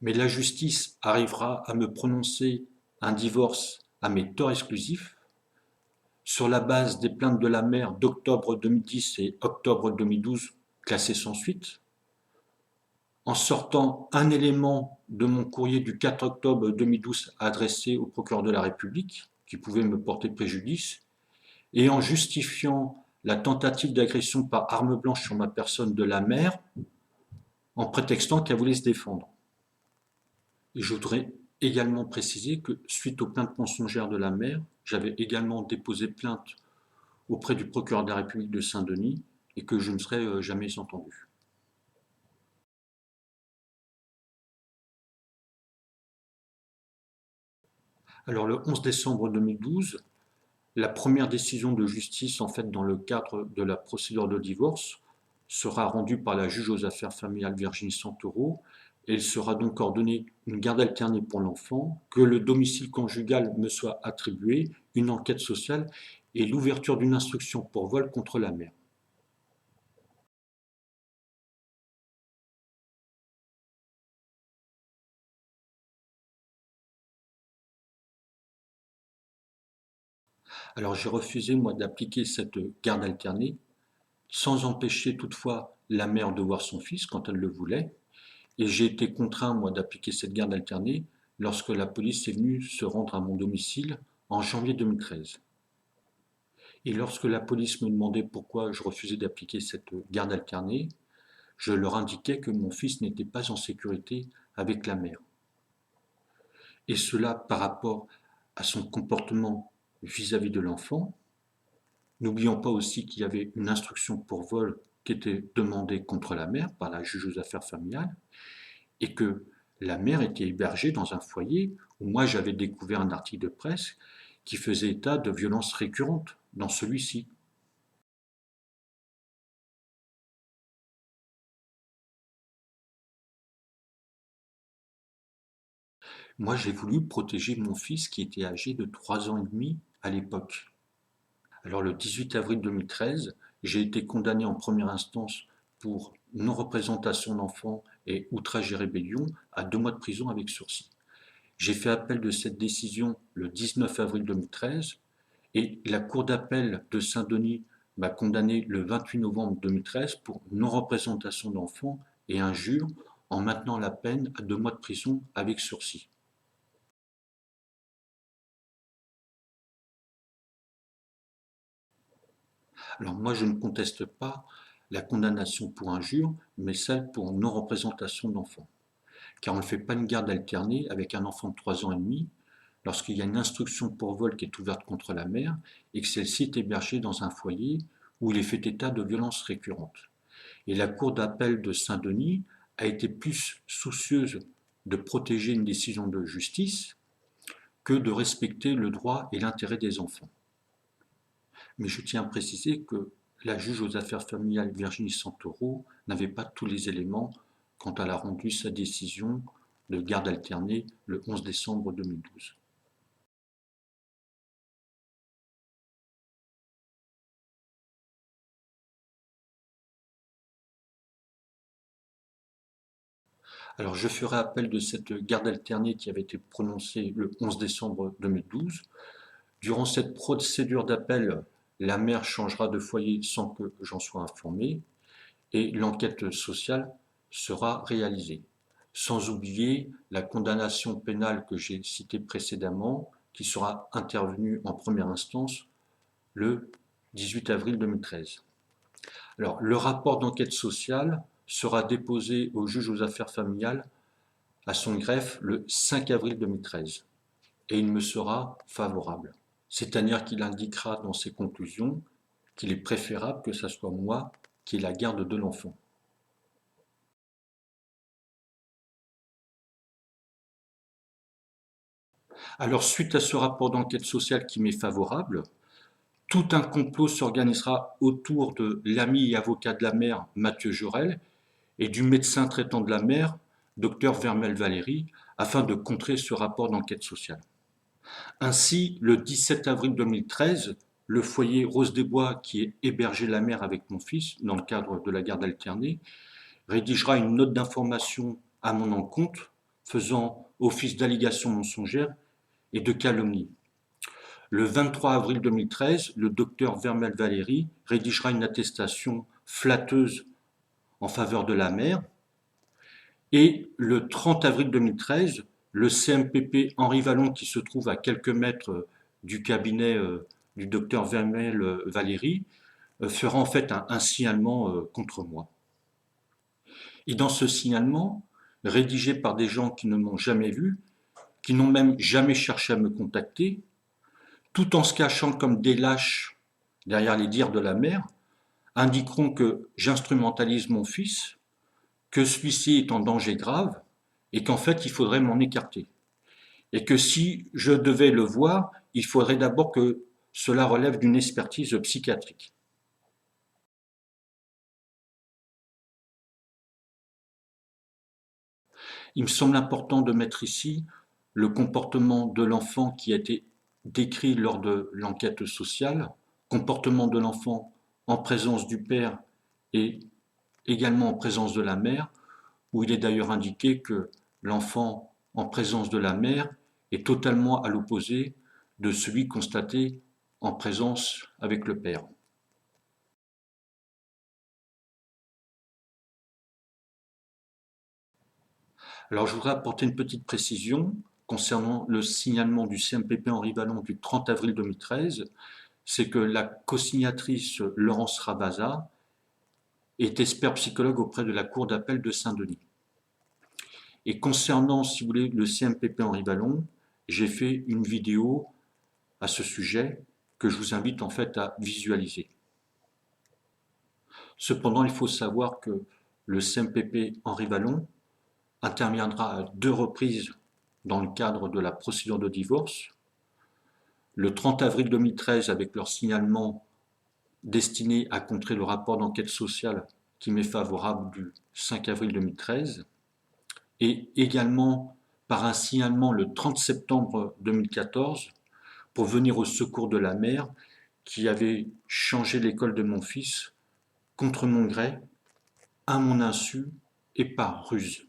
Mais la justice arrivera à me prononcer un divorce à mes torts exclusifs sur la base des plaintes de la mère d'octobre 2010 et octobre 2012 classées sans suite, en sortant un élément de mon courrier du 4 octobre 2012 adressé au procureur de la République, qui pouvait me porter préjudice, et en justifiant la tentative d'agression par arme blanche sur ma personne de la mère, en prétextant qu'elle voulait se défendre. Et je voudrais également préciser que, suite aux plaintes mensongères de la mère, j'avais également déposé plainte auprès du procureur de la République de Saint-Denis et que je ne serais jamais entendu. Alors le 11 décembre 2012, la première décision de justice en fait dans le cadre de la procédure de divorce sera rendue par la juge aux affaires familiales Virginie Santoro et il sera donc ordonné une garde alternée pour l'enfant, que le domicile conjugal me soit attribué, une enquête sociale et l'ouverture d'une instruction pour vol contre la mère. Alors j'ai refusé moi d'appliquer cette garde alternée sans empêcher toutefois la mère de voir son fils quand elle le voulait. Et j'ai été contraint, moi, d'appliquer cette garde alternée lorsque la police est venue se rendre à mon domicile en janvier 2013. Et lorsque la police me demandait pourquoi je refusais d'appliquer cette garde alternée, je leur indiquais que mon fils n'était pas en sécurité avec la mère. Et cela par rapport à son comportement vis-à-vis de l'enfant. N'oublions pas aussi qu'il y avait une instruction pour vol qui était demandée contre la mère par la juge aux affaires familiales et que la mère était hébergée dans un foyer où moi j'avais découvert un article de presse qui faisait état de violences récurrentes dans celui-ci. Moi j'ai voulu protéger mon fils qui était âgé de 3 ans et demi à l'époque. Alors le 18 avril 2013, j'ai été condamné en première instance pour non-représentation d'enfant et outrage et rébellion à 2 mois de prison avec sursis. J'ai fait appel de cette décision le 19 avril 2013 et la Cour d'appel de Saint-Denis m'a condamné le 28 novembre 2013 pour non-représentation d'enfants et injure en maintenant la peine à 2 mois de prison avec sursis. Alors moi je ne conteste pas la condamnation pour injure, mais celle pour non-représentation d'enfants. Car on ne fait pas une garde alternée avec un enfant de 3 ans et demi lorsqu'il y a une instruction pour vol qui est ouverte contre la mère et que celle-ci est hébergée dans un foyer où il est fait état de violences récurrentes. Et la Cour d'appel de Saint-Denis a été plus soucieuse de protéger une décision de justice que de respecter le droit et l'intérêt des enfants. Mais je tiens à préciser que la juge aux affaires familiales Virginie Santoro n'avait pas tous les éléments quand elle a rendu sa décision de garde alternée le 11 décembre 2012. Alors je ferai appel de cette garde alternée qui avait été prononcée le 11 décembre 2012. Durant cette procédure d'appel, la mère changera de foyer sans que j'en sois informé et l'enquête sociale sera réalisée. Sans oublier la condamnation pénale que j'ai citée précédemment, qui sera intervenue en première instance le 18 avril 2013. Alors, le rapport d'enquête sociale sera déposé au juge aux affaires familiales à son greffe le 5 avril 2013 et il me sera favorable. C'est-à-dire qu'il indiquera dans ses conclusions qu'il est préférable que ce soit moi qui ai la garde de l'enfant. Alors, suite à ce rapport d'enquête sociale qui m'est favorable, tout un complot s'organisera autour de l'ami et avocat de la mère, Mathieu Jorel, et du médecin traitant de la mère, Dr Vermel Valéry, afin de contrer ce rapport d'enquête sociale. Ainsi, le 17 avril 2013, le foyer Rose des Bois, qui hébergeait la mère avec mon fils dans le cadre de la garde alternée, rédigera une note d'information à mon encontre, faisant office d'allégation mensongère et de calomnie. Le 23 avril 2013, le docteur Vermel Valéry rédigera une attestation flatteuse en faveur de la mère. Et le 30 avril 2013, le CMPP Henri Vallon, qui se trouve à quelques mètres du cabinet du docteur Vermel Valéry, fera en fait un signalement contre moi. Et dans ce signalement, rédigé par des gens qui ne m'ont jamais vu, qui n'ont même jamais cherché à me contacter, tout en se cachant comme des lâches derrière les dires de la mère, indiqueront que j'instrumentalise mon fils, que celui-ci est en danger grave et qu'en fait il faudrait m'en écarter. Et que si je devais le voir, il faudrait d'abord que cela relève d'une expertise psychiatrique. Il me semble important de mettre ici le comportement de l'enfant qui a été décrit lors de l'enquête sociale, comportement de l'enfant en présence du père et également en présence de la mère, où il est d'ailleurs indiqué que l'enfant en présence de la mère est totalement à l'opposé de celui constaté en présence avec le père. Alors je voudrais apporter une petite précision concernant le signalement du CMPP Henri Vallon du 30 avril 2013, c'est que la co-signatrice Laurence Rabaza est expert psychologue auprès de la Cour d'appel de Saint-Denis. Et concernant, si vous voulez, le CMPP Henri Vallon, j'ai fait une vidéo à ce sujet que je vous invite en fait à visualiser. Cependant, il faut savoir que le CMPP Henri Vallon interviendra à 2 reprises dans le cadre de la procédure de divorce. Le 30 avril 2013 avec leur signalement destiné à contrer le rapport d'enquête sociale qui m'est favorable du 5 avril 2013 et également par un signalement le 30 septembre 2014 pour venir au secours de la mère qui avait changé l'école de mon fils contre mon gré, à mon insu et par ruse.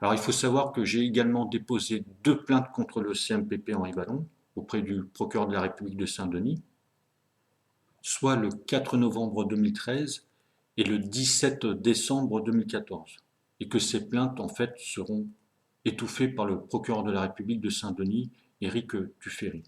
Alors il faut savoir que j'ai également déposé 2 plaintes contre le CMPP Henri Vallon auprès du procureur de la République de Saint-Denis, soit le 4 novembre 2013 et le 17 décembre 2014, et que ces plaintes en fait seront étouffées par le procureur de la République de Saint-Denis, Éric Tuffery.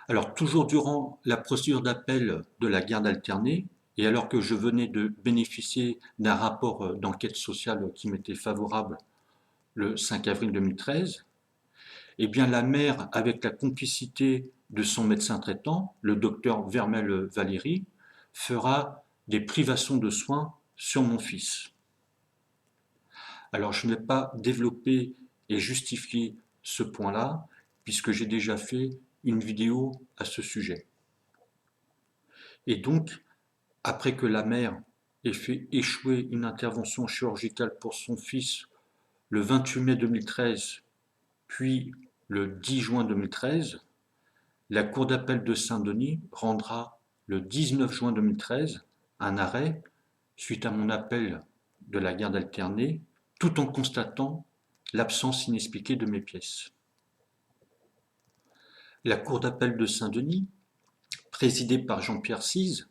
Alors, toujours durant la procédure d'appel de la garde alternée, et alors que je venais de bénéficier d'un rapport d'enquête sociale qui m'était favorable le 5 avril 2013, Eh bien, la mère, avec la complicité de son médecin traitant, le docteur Vermel-Valéry, fera des privations de soins sur mon fils. Alors, je ne vais pas développer et justifier ce point-là, puisque j'ai déjà fait une vidéo à ce sujet. Et donc, après que la mère ait fait échouer une intervention chirurgicale pour son fils le 28 mai 2013, puis le 10 juin 2013, la Cour d'appel de Saint-Denis rendra le 19 juin 2013 un arrêt suite à mon appel de la garde alternée, tout en constatant l'absence inexpliquée de mes pièces. La Cour d'appel de Saint-Denis, présidée par Jean-Pierre Cise,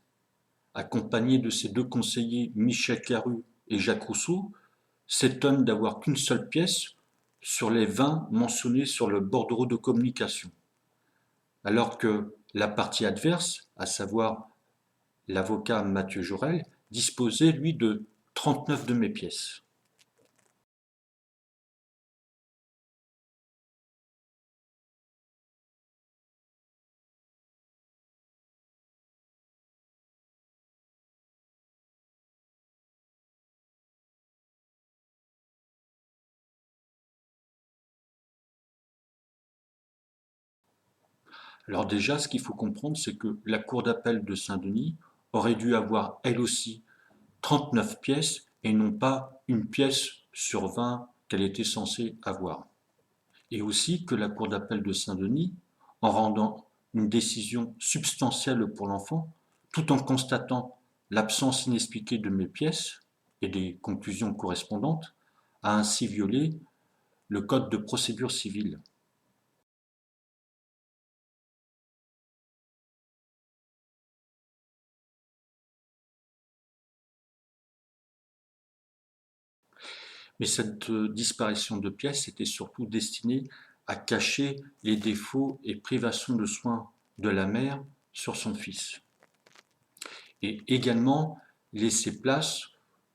accompagné de ses deux conseillers Michel Caru et Jacques Rousseau, s'étonne d'avoir qu'une seule pièce sur les 20 mentionnées sur le bordereau de communication, alors que la partie adverse, à savoir l'avocat Mathieu Jaurel, disposait, lui, de 39 de mes pièces. Alors déjà, ce qu'il faut comprendre, c'est que la Cour d'appel de Saint-Denis aurait dû avoir, elle aussi, 39 pièces et non pas une pièce sur 20 qu'elle était censée avoir. Et aussi que la Cour d'appel de Saint-Denis, en rendant une décision substantielle pour l'enfant, tout en constatant l'absence inexpliquée de mes pièces et des conclusions correspondantes, a ainsi violé le Code de procédure civile. Mais cette disparition de pièces était surtout destinée à cacher les défauts et privations de soins de la mère sur son fils. Et également laisser place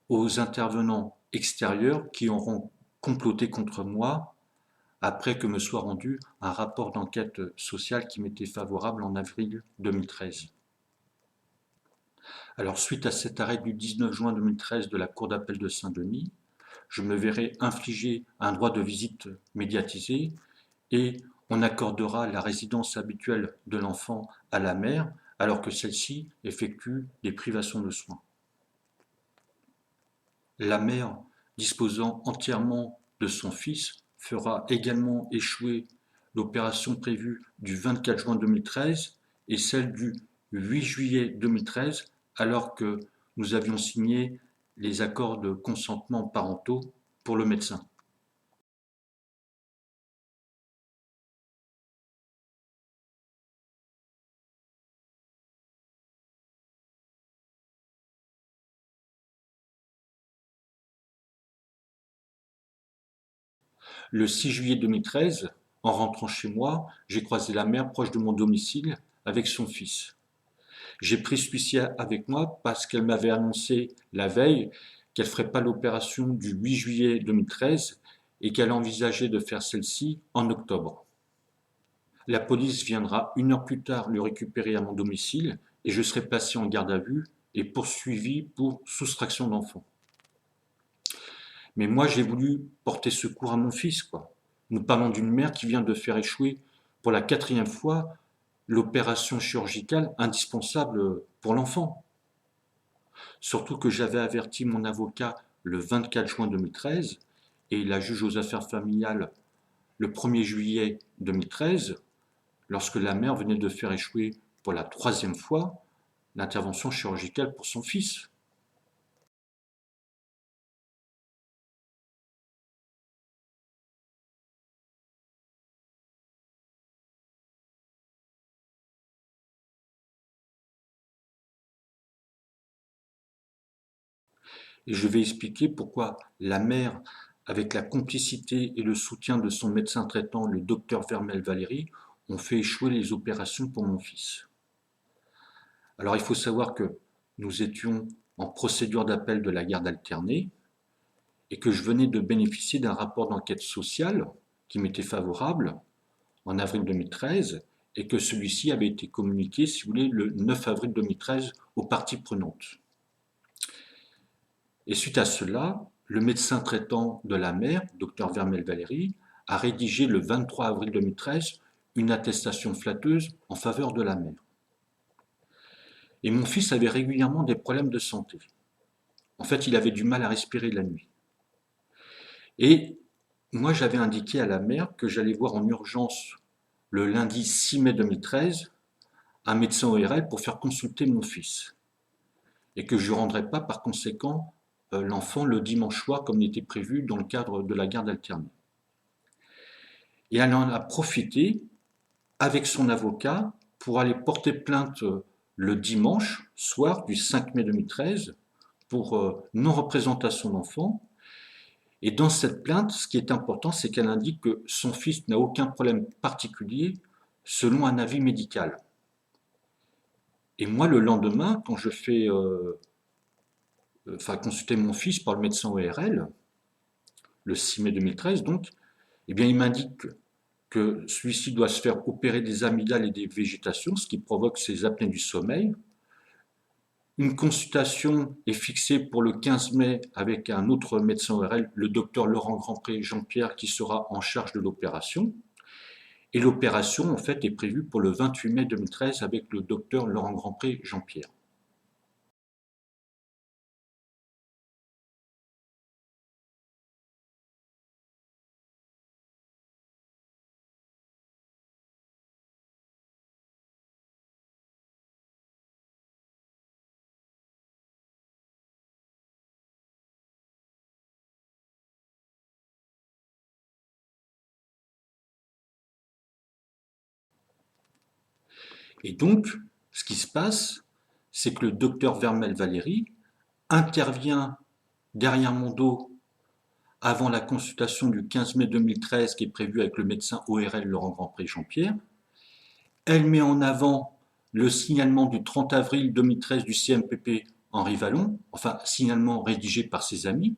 aux intervenants extérieurs qui auront comploté contre moi après que me soit rendu un rapport d'enquête sociale qui m'était favorable en avril 2013. Alors, suite à cet arrêt du 19 juin 2013 de la Cour d'appel de Saint-Denis, je me verrai infliger un droit de visite médiatisé et on accordera la résidence habituelle de l'enfant à la mère alors que celle-ci effectue des privations de soins. La mère, disposant entièrement de son fils, fera également échouer l'opération prévue du 24 juin 2013 et celle du 8 juillet 2013 alors que nous avions signé les accords de consentement parentaux pour le médecin. Le 6 juillet 2013, en rentrant chez moi, j'ai croisé la mère proche de mon domicile avec son fils. J'ai pris celui-ci avec moi parce qu'elle m'avait annoncé la veille qu'elle ne ferait pas l'opération du 8 juillet 2013 et qu'elle envisageait de faire celle-ci en octobre. La police viendra une heure plus tard le récupérer à mon domicile et je serai placé en garde à vue et poursuivi pour soustraction d'enfant. Mais moi, j'ai voulu porter secours à mon fils, quoi. Nous parlons d'une mère qui vient de faire échouer pour la 4e fois l'opération chirurgicale indispensable pour l'enfant. Surtout que j'avais averti mon avocat le 24 juin 2013 et la juge aux affaires familiales le 1er juillet 2013, lorsque la mère venait de faire échouer pour la 3e fois l'intervention chirurgicale pour son fils. Et je vais expliquer pourquoi la mère, avec la complicité et le soutien de son médecin traitant, le docteur Vermel-Valéry, ont fait échouer les opérations pour mon fils. Alors il faut savoir que nous étions en procédure d'appel de la garde alternée et que je venais de bénéficier d'un rapport d'enquête sociale qui m'était favorable en avril 2013 et que celui-ci avait été communiqué, si vous voulez, le 9 avril 2013 aux parties prenantes. Et suite à cela, le médecin traitant de la mère, Dr Vermel Valérie, a rédigé le 23 avril 2013 une attestation flatteuse en faveur de la mère. Et mon fils avait régulièrement des problèmes de santé. En fait, il avait du mal à respirer la nuit. Et moi, j'avais indiqué à la mère que j'allais voir en urgence le lundi 6 mai 2013 un médecin ORL pour faire consulter mon fils et que je ne rendrais pas par conséquent l'enfant le dimanche soir comme il était prévu dans le cadre de la garde alternée. Et elle en a profité avec son avocat pour aller porter plainte le dimanche soir du 5 mai 2013 pour non-représentation d'enfant. Et dans cette plainte, ce qui est important, c'est qu'elle indique que son fils n'a aucun problème particulier selon un avis médical. Et moi, le lendemain, quand je fais consulter mon fils par le médecin ORL, le 6 mai 2013 donc, eh bien, il m'indique que celui-ci doit se faire opérer des amygdales et des végétations, ce qui provoque ces apnées du sommeil. Une consultation est fixée pour le 15 mai avec un autre médecin ORL, le docteur Laurent Grandpré Jean-Pierre, qui sera en charge de l'opération. Et l'opération, en fait, est prévue pour le 28 mai 2013 avec le docteur Laurent Grandpré Jean-Pierre. Et donc, ce qui se passe, c'est que le docteur Vermel Valérie intervient derrière mon dos avant la consultation du 15 mai 2013 qui est prévue avec le médecin ORL Laurent Grandpré Jean-Pierre. Elle met en avant le signalement du 30 avril 2013 du CMPP Henri Vallon, enfin signalement rédigé par ses amis,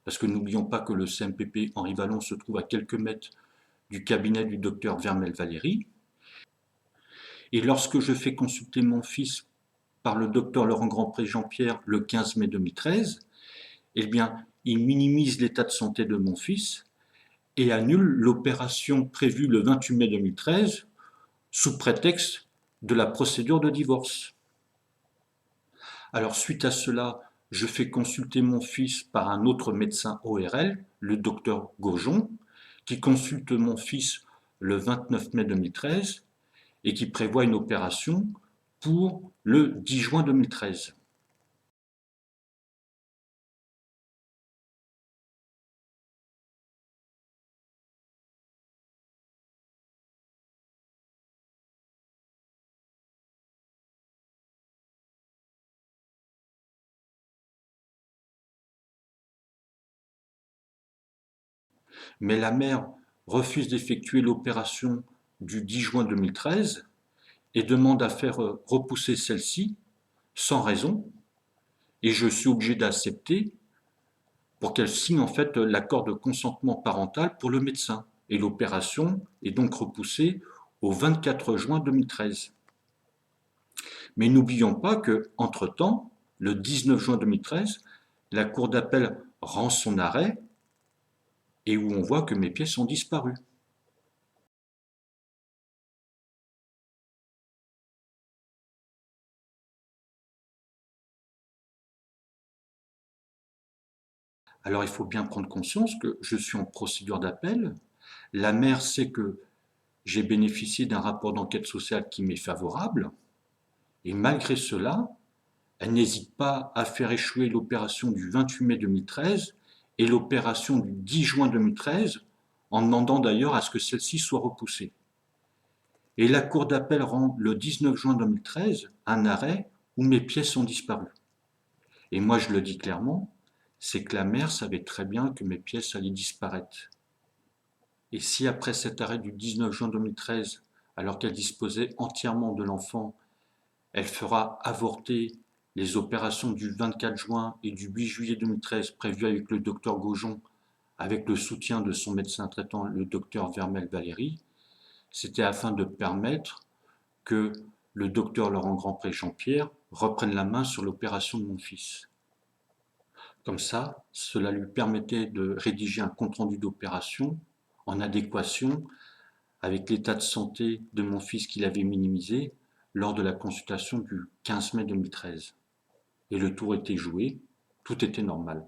parce que n'oublions pas que le CMPP Henri Vallon se trouve à quelques mètres du cabinet du docteur Vermel Valérie. Et lorsque je fais consulter mon fils par le docteur Laurent Grandpré Jean-Pierre le 15 mai 2013, eh bien, il minimise l'état de santé de mon fils et annule l'opération prévue le 28 mai 2013 sous prétexte de la procédure de divorce. Alors suite à cela, je fais consulter mon fils par un autre médecin ORL, le docteur Gaujon, qui consulte mon fils le 29 mai 2013 et qui prévoit une opération pour le 10 juin 2013. Mais la mère refuse d'effectuer l'opération du 10 juin 2013 et demande à faire repousser celle-ci sans raison, et je suis obligé d'accepter pour qu'elle signe en fait l'accord de consentement parental pour le médecin. Et l'opération est donc repoussée au 24 juin 2013. Mais n'oublions pas que, entre-temps, le 19 juin 2013, la Cour d'appel rend son arrêt et où on voit que mes pièces ont disparu. Alors il faut bien prendre conscience que je suis en procédure d'appel. La mère sait que j'ai bénéficié d'un rapport d'enquête sociale qui m'est favorable. Et malgré cela, elle n'hésite pas à faire échouer l'opération du 28 mai 2013 et l'opération du 10 juin 2013, en demandant d'ailleurs à ce que celle-ci soit repoussée. Et la Cour d'appel rend le 19 juin 2013 un arrêt où mes pièces ont disparu. Et moi je le dis clairement, c'est que la mère savait très bien que mes pièces allaient disparaître. Et si après cet arrêt du 19 juin 2013, alors qu'elle disposait entièrement de l'enfant, elle fera avorter les opérations du 24 juin et du 8 juillet 2013 prévues avec le docteur Gaujon, avec le soutien de son médecin traitant, le docteur Vermel Valérie, C'était afin de permettre que le docteur Laurent Grandpré Jean-Pierre reprenne la main sur l'opération de mon fils. Comme ça, cela lui permettait de rédiger un compte-rendu d'opération en adéquation avec l'état de santé de mon fils qu'il avait minimisé lors de la consultation du 15 mai 2013. Et le tour était joué, tout était normal.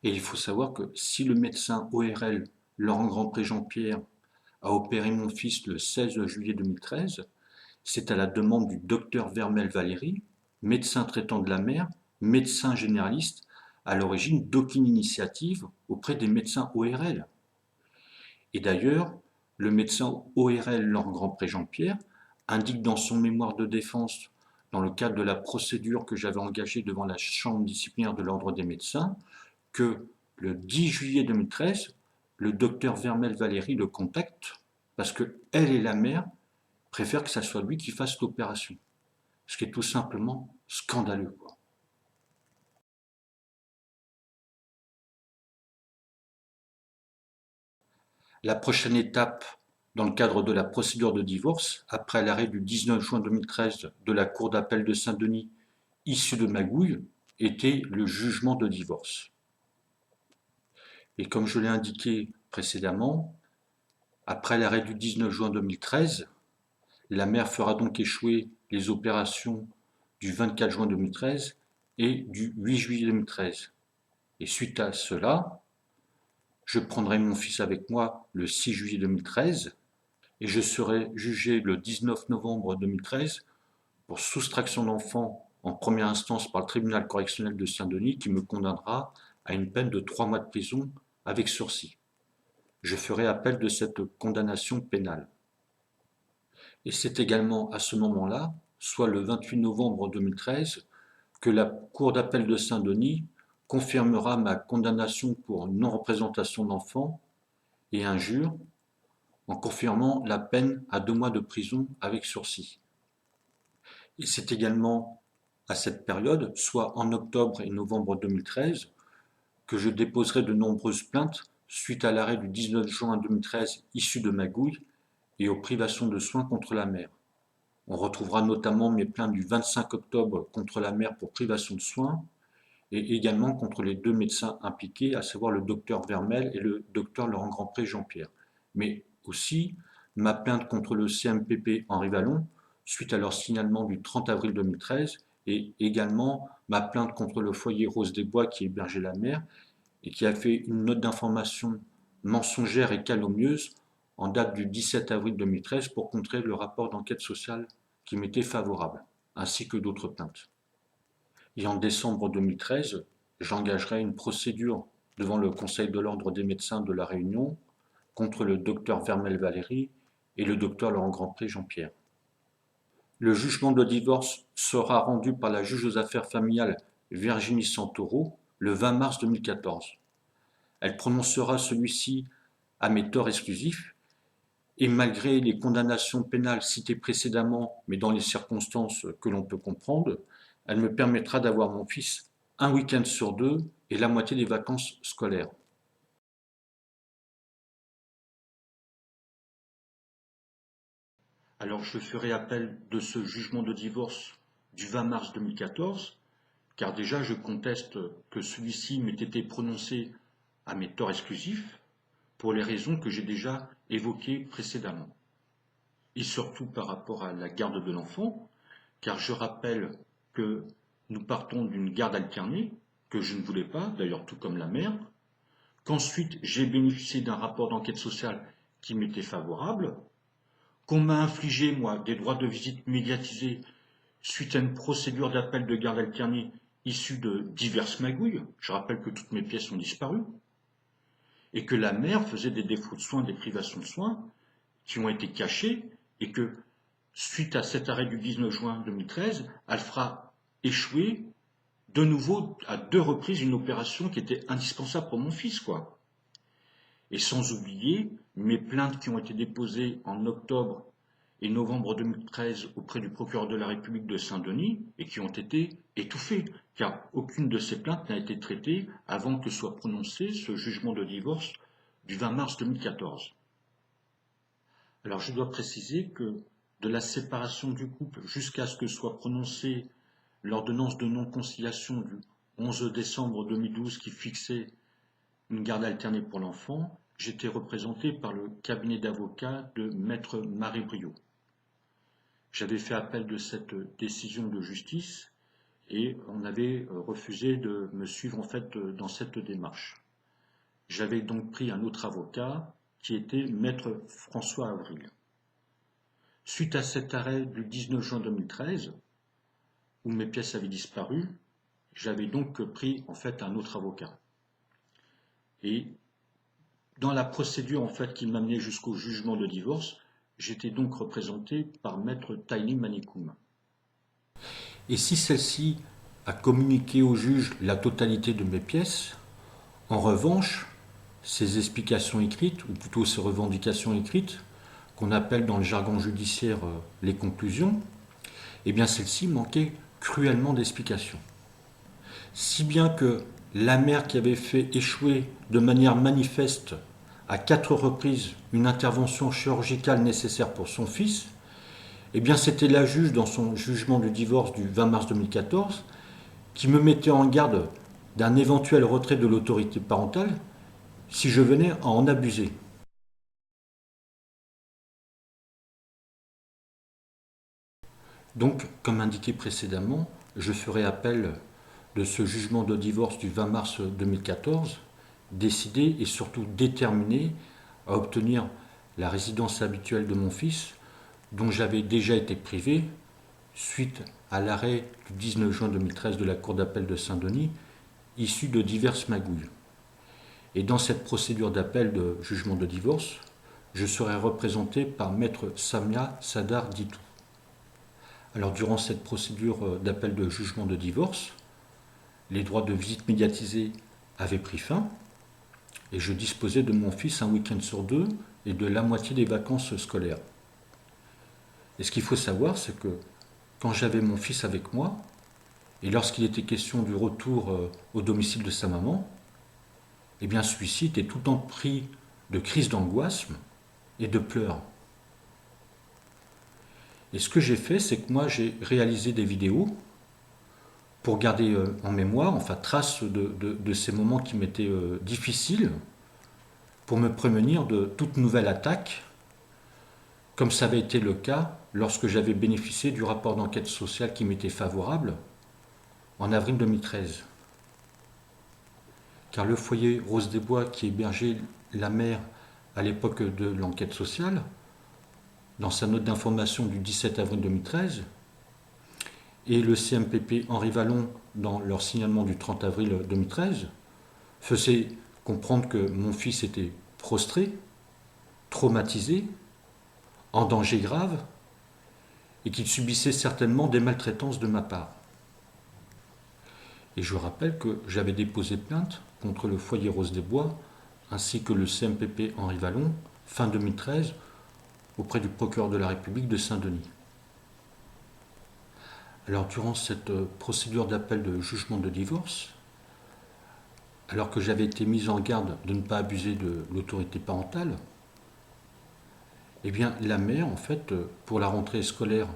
Et il faut savoir que si le médecin ORL Laurent Grandpré Jean-Pierre a opéré mon fils le 16 juillet 2013, c'est à la demande du docteur Vermel Valéry, médecin traitant de la mère, médecin généraliste, à l'origine d'aucune initiative auprès des médecins ORL. Et d'ailleurs, le médecin ORL Laurent Grandpré Jean-Pierre indique dans son mémoire de défense, dans le cadre de la procédure que j'avais engagée devant la chambre disciplinaire de l'ordre des médecins, que le 10 juillet 2013, le docteur Vermel Valéry le contacte parce que elle et la mère préfèrent que ce soit lui qui fasse l'opération. Ce qui est tout simplement scandaleux, quoi. La prochaine étape dans le cadre de la procédure de divorce, après l'arrêt du 19 juin 2013 de la Cour d'appel de Saint-Denis issue de Magouille, était le jugement de divorce. Et comme je l'ai indiqué précédemment, après l'arrêt du 19 juin 2013, la mère fera donc échouer les opérations du 24 juin 2013 et du 8 juillet 2013. Et suite à cela, je prendrai mon fils avec moi le 6 juillet 2013 et je serai jugé le 19 novembre 2013 pour soustraction d'enfant en première instance par le tribunal correctionnel de Saint-Denis qui me condamnera à une peine de 3 mois de prison avec sursis. Je ferai appel de cette condamnation pénale. Et c'est également à ce moment-là, soit le 28 novembre 2013, que la Cour d'appel de Saint-Denis confirmera ma condamnation pour non-représentation d'enfant et injure en confirmant la peine à 2 mois de prison avec sursis. Et c'est également à cette période, soit en octobre et novembre 2013, que je déposerai de nombreuses plaintes suite à l'arrêt du 19 juin 2013 issu de Magouille et aux privations de soins contre la mère. On retrouvera notamment mes plaintes du 25 octobre contre la mère pour privation de soins et également contre les 2 médecins impliqués, à savoir le docteur Vermel et le docteur Laurent Grandpré Jean-Pierre. Mais aussi ma plainte contre le CMPP Henri Vallon suite à leur signalement du 30 avril 2013 et également ma plainte contre le foyer Rose des Bois qui hébergeait la mère et qui a fait une note d'information mensongère et calomnieuse en date du 17 avril 2013 pour contrer le rapport d'enquête sociale qui m'était favorable, ainsi que d'autres plaintes. Et en décembre 2013, j'engagerai une procédure devant le Conseil de l'ordre des médecins de La Réunion contre le docteur Vermel Valéry et le docteur Laurent Grandpré Jean-Pierre. Le jugement de divorce sera rendu par la juge aux affaires familiales Virginie Santoro le 20 mars 2014. Elle prononcera celui-ci à mes torts exclusifs et malgré les condamnations pénales citées précédemment, mais dans les circonstances que l'on peut comprendre, elle me permettra d'avoir mon fils un week-end sur 2 et la moitié des vacances scolaires. Alors je ferai appel de ce jugement de divorce du 20 mars 2014, car déjà je conteste que celui-ci m'ait été prononcé à mes torts exclusifs, pour les raisons que j'ai déjà évoquées précédemment. Et surtout par rapport à la garde de l'enfant, car je rappelle que nous partons d'une garde alternée, que je ne voulais pas, d'ailleurs tout comme la mère, qu'ensuite j'ai bénéficié d'un rapport d'enquête sociale qui m'était favorable, qu'on m'a infligé, moi, des droits de visite médiatisés suite à une procédure d'appel de garde alternée issue de diverses magouilles, je rappelle que toutes mes pièces ont disparu, et que la mère faisait des défauts de soins, des privations de soins, qui ont été cachés, et que, suite à cet arrêt du 19 juin 2013, elle fera échouer de nouveau à 2 reprises une opération qui était indispensable pour mon fils, quoi. Et sans oublier mes plaintes qui ont été déposées en octobre et novembre 2013 auprès du procureur de la République de Saint-Denis et qui ont été étouffées, car aucune de ces plaintes n'a été traitée avant que soit prononcé ce jugement de divorce du 20 mars 2014. Alors je dois préciser que de la séparation du couple jusqu'à ce que soit prononcée l'ordonnance de non-conciliation du 11 décembre 2012 qui fixait une garde alternée pour l'enfant, j'étais représenté par le cabinet d'avocats de Maître Marie Briot. J'avais fait appel de cette décision de justice et on avait refusé de me suivre en fait dans cette démarche. J'avais donc pris un autre avocat qui était Maître François Avril. Suite à cet arrêt du 19 juin 2013, où mes pièces avaient disparu, j'avais donc pris en fait un autre avocat. Et dans la procédure en fait qui m'amenait jusqu'au jugement de divorce, j'étais donc représenté par Maître Taïli Manikoum. Et si celle-ci a communiqué au juge la totalité de mes pièces, en revanche, ces explications écrites, ou plutôt ces revendications écrites, qu'on appelle dans le jargon judiciaire les conclusions, eh bien celles-ci manquaient cruellement d'explications. Si bien que la mère qui avait fait échouer de manière manifeste à 4 reprises une intervention chirurgicale nécessaire pour son fils, eh bien c'était la juge dans son jugement du divorce du 20 mars 2014 qui me mettait en garde d'un éventuel retrait de l'autorité parentale si je venais à en abuser. Donc, comme indiqué précédemment, je ferai appel de ce jugement de divorce du 20 mars 2014, décidé et surtout déterminé à obtenir la résidence habituelle de mon fils, dont j'avais déjà été privé suite à l'arrêt du 19 juin 2013 de la Cour d'appel de Saint-Denis, issu de diverses magouilles. Et dans cette procédure d'appel de jugement de divorce, je serai représenté par Maître Samia Sadar Ditou. Alors durant cette procédure d'appel de jugement de divorce, les droits de visite médiatisés avaient pris fin et je disposais de mon fils un week-end sur 2 et de la moitié des vacances scolaires. Et ce qu'il faut savoir, c'est que quand j'avais mon fils avec moi, et lorsqu'il était question du retour au domicile de sa maman, eh bien celui-ci était tout le temps pris de crises d'angoisse et de pleurs. Et ce que j'ai fait, c'est que moi j'ai réalisé des vidéos pour garder en mémoire, enfin trace de ces moments qui m'étaient difficiles, pour me prémunir de toute nouvelle attaque, comme ça avait été le cas lorsque j'avais bénéficié du rapport d'enquête sociale qui m'était favorable en avril 2013. Car le foyer Rose des Bois qui hébergeait la mère à l'époque de l'enquête sociale, dans sa note d'information du 17 avril 2013, et le CMPP Henri Vallon dans leur signalement du 30 avril 2013, faisaient comprendre que mon fils était prostré, traumatisé, en danger grave, et qu'il subissait certainement des maltraitances de ma part. Et je rappelle que j'avais déposé plainte contre le foyer Rose des Bois, ainsi que le CMPP Henri Vallon, fin 2013, auprès du procureur de la République de Saint-Denis. Alors durant cette procédure d'appel de jugement de divorce, alors que j'avais été mis en garde de ne pas abuser de l'autorité parentale, eh bien la mère, en fait, pour la rentrée scolaire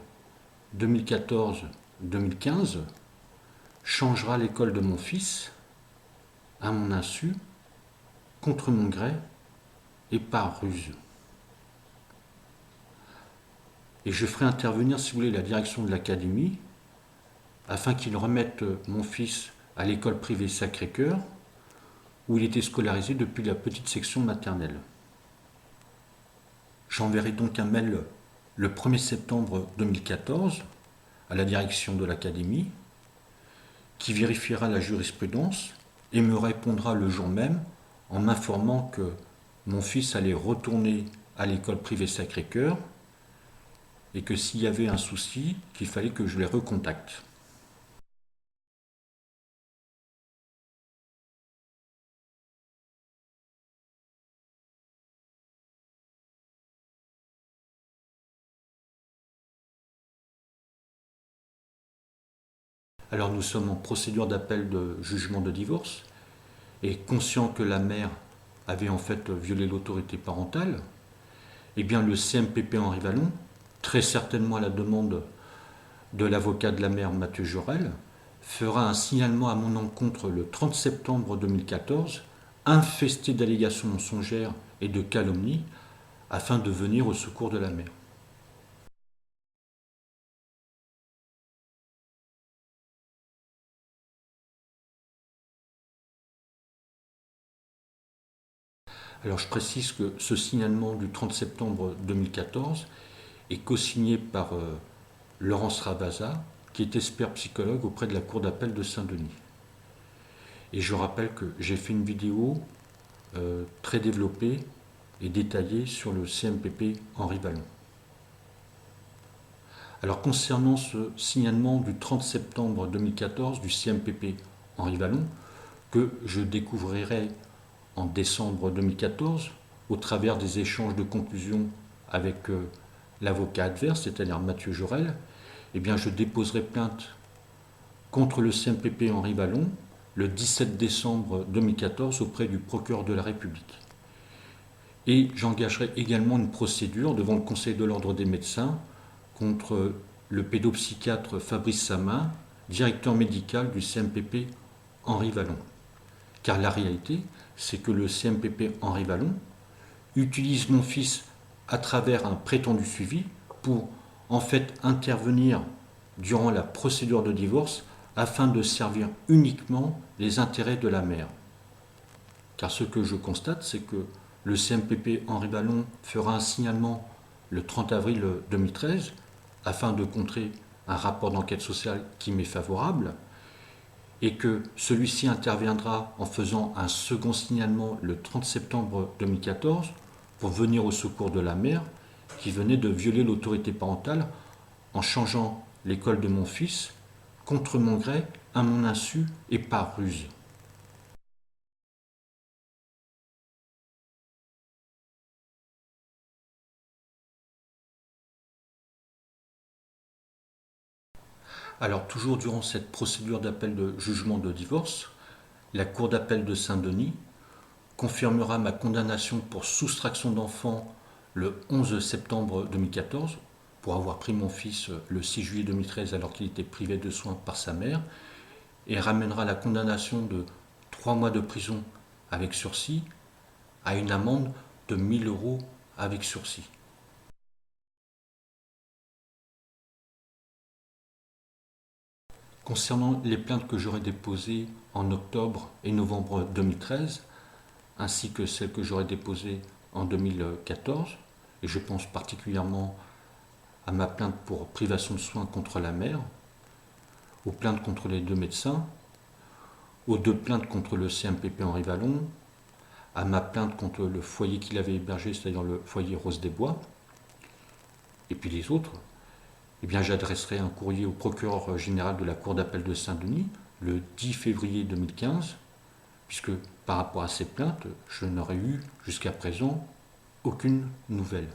2014-2015, changera l'école de mon fils à mon insu, contre mon gré et par ruse. Et je ferai intervenir, si vous voulez, la direction de l'académie afin qu'ils remettent mon fils à l'école privée Sacré-Cœur où il était scolarisé depuis la petite section maternelle. J'enverrai donc un mail le 1er septembre 2014 à la direction de l'académie qui vérifiera la jurisprudence et me répondra le jour même en m'informant que mon fils allait retourner à l'école privée Sacré-Cœur et que s'il y avait un souci, qu'il fallait que je les recontacte. Alors nous sommes en procédure d'appel de jugement de divorce et conscient que la mère avait en fait violé l'autorité parentale, eh bien le CMPP Henri Vallon, très certainement à la demande de l'avocat de la mère Mathieu Jorel, fera un signalement à mon encontre le 30 septembre 2014, infesté d'allégations mensongères et de calomnies, afin de venir au secours de la mère. Alors je précise que ce signalement du 30 septembre 2014 est co-signé par Laurence Ravazza, qui est expert psychologue auprès de la Cour d'appel de Saint-Denis. Et je rappelle que j'ai fait une vidéo très développée et détaillée sur le CMPP Henri Vallon. Alors concernant ce signalement du 30 septembre 2014 du CMPP Henri Vallon, que je découvrirai en décembre 2014 au travers des échanges de conclusions avec l'avocat adverse, c'est-à-dire Mathieu Jorel, eh bien je déposerai plainte contre le CMPP Henri Vallon le 17 décembre 2014 auprès du procureur de la République. Et j'engagerai également une procédure devant le Conseil de l'ordre des médecins contre le pédopsychiatre Fabrice Samin, directeur médical du CMPP Henri Vallon. Car la réalité, c'est que le CMPP Henri Vallon utilise mon fils à travers un prétendu suivi pour en fait intervenir durant la procédure de divorce afin de servir uniquement les intérêts de la mère. Car ce que je constate, c'est que le CMPP Henri Vallon fera un signalement le 30 avril 2013 afin de contrer un rapport d'enquête sociale qui m'est favorable et que celui-ci interviendra en faisant un second signalement le 30 septembre 2014 pour venir au secours de la mère qui venait de violer l'autorité parentale en changeant l'école de mon fils contre mon gré, à mon insu et par ruse. Alors toujours durant cette procédure d'appel de jugement de divorce, la Cour d'appel de Saint-Denis confirmera ma condamnation pour soustraction d'enfant le 11 septembre 2014 pour avoir pris mon fils le 6 juillet 2013 alors qu'il était privé de soins par sa mère et ramènera la condamnation de 3 mois de prison avec sursis à une amende de 1 000 € avec sursis. Concernant les plaintes que j'aurais déposées en octobre et novembre 2013, ainsi que celles que j'aurais déposées en 2014, et je pense particulièrement à ma plainte pour privation de soins contre la mère, aux plaintes contre les 2 médecins, aux 2 plaintes contre le CMPP Henri Vallon, à ma plainte contre le foyer qu'il avait hébergé, c'est-à-dire le foyer Rose des Bois, et puis les autres, eh bien j'adresserai un courrier au procureur général de la Cour d'appel de Saint-Denis le 10 février 2015, puisque par rapport à ces plaintes, je n'aurais eu jusqu'à présent aucune nouvelle.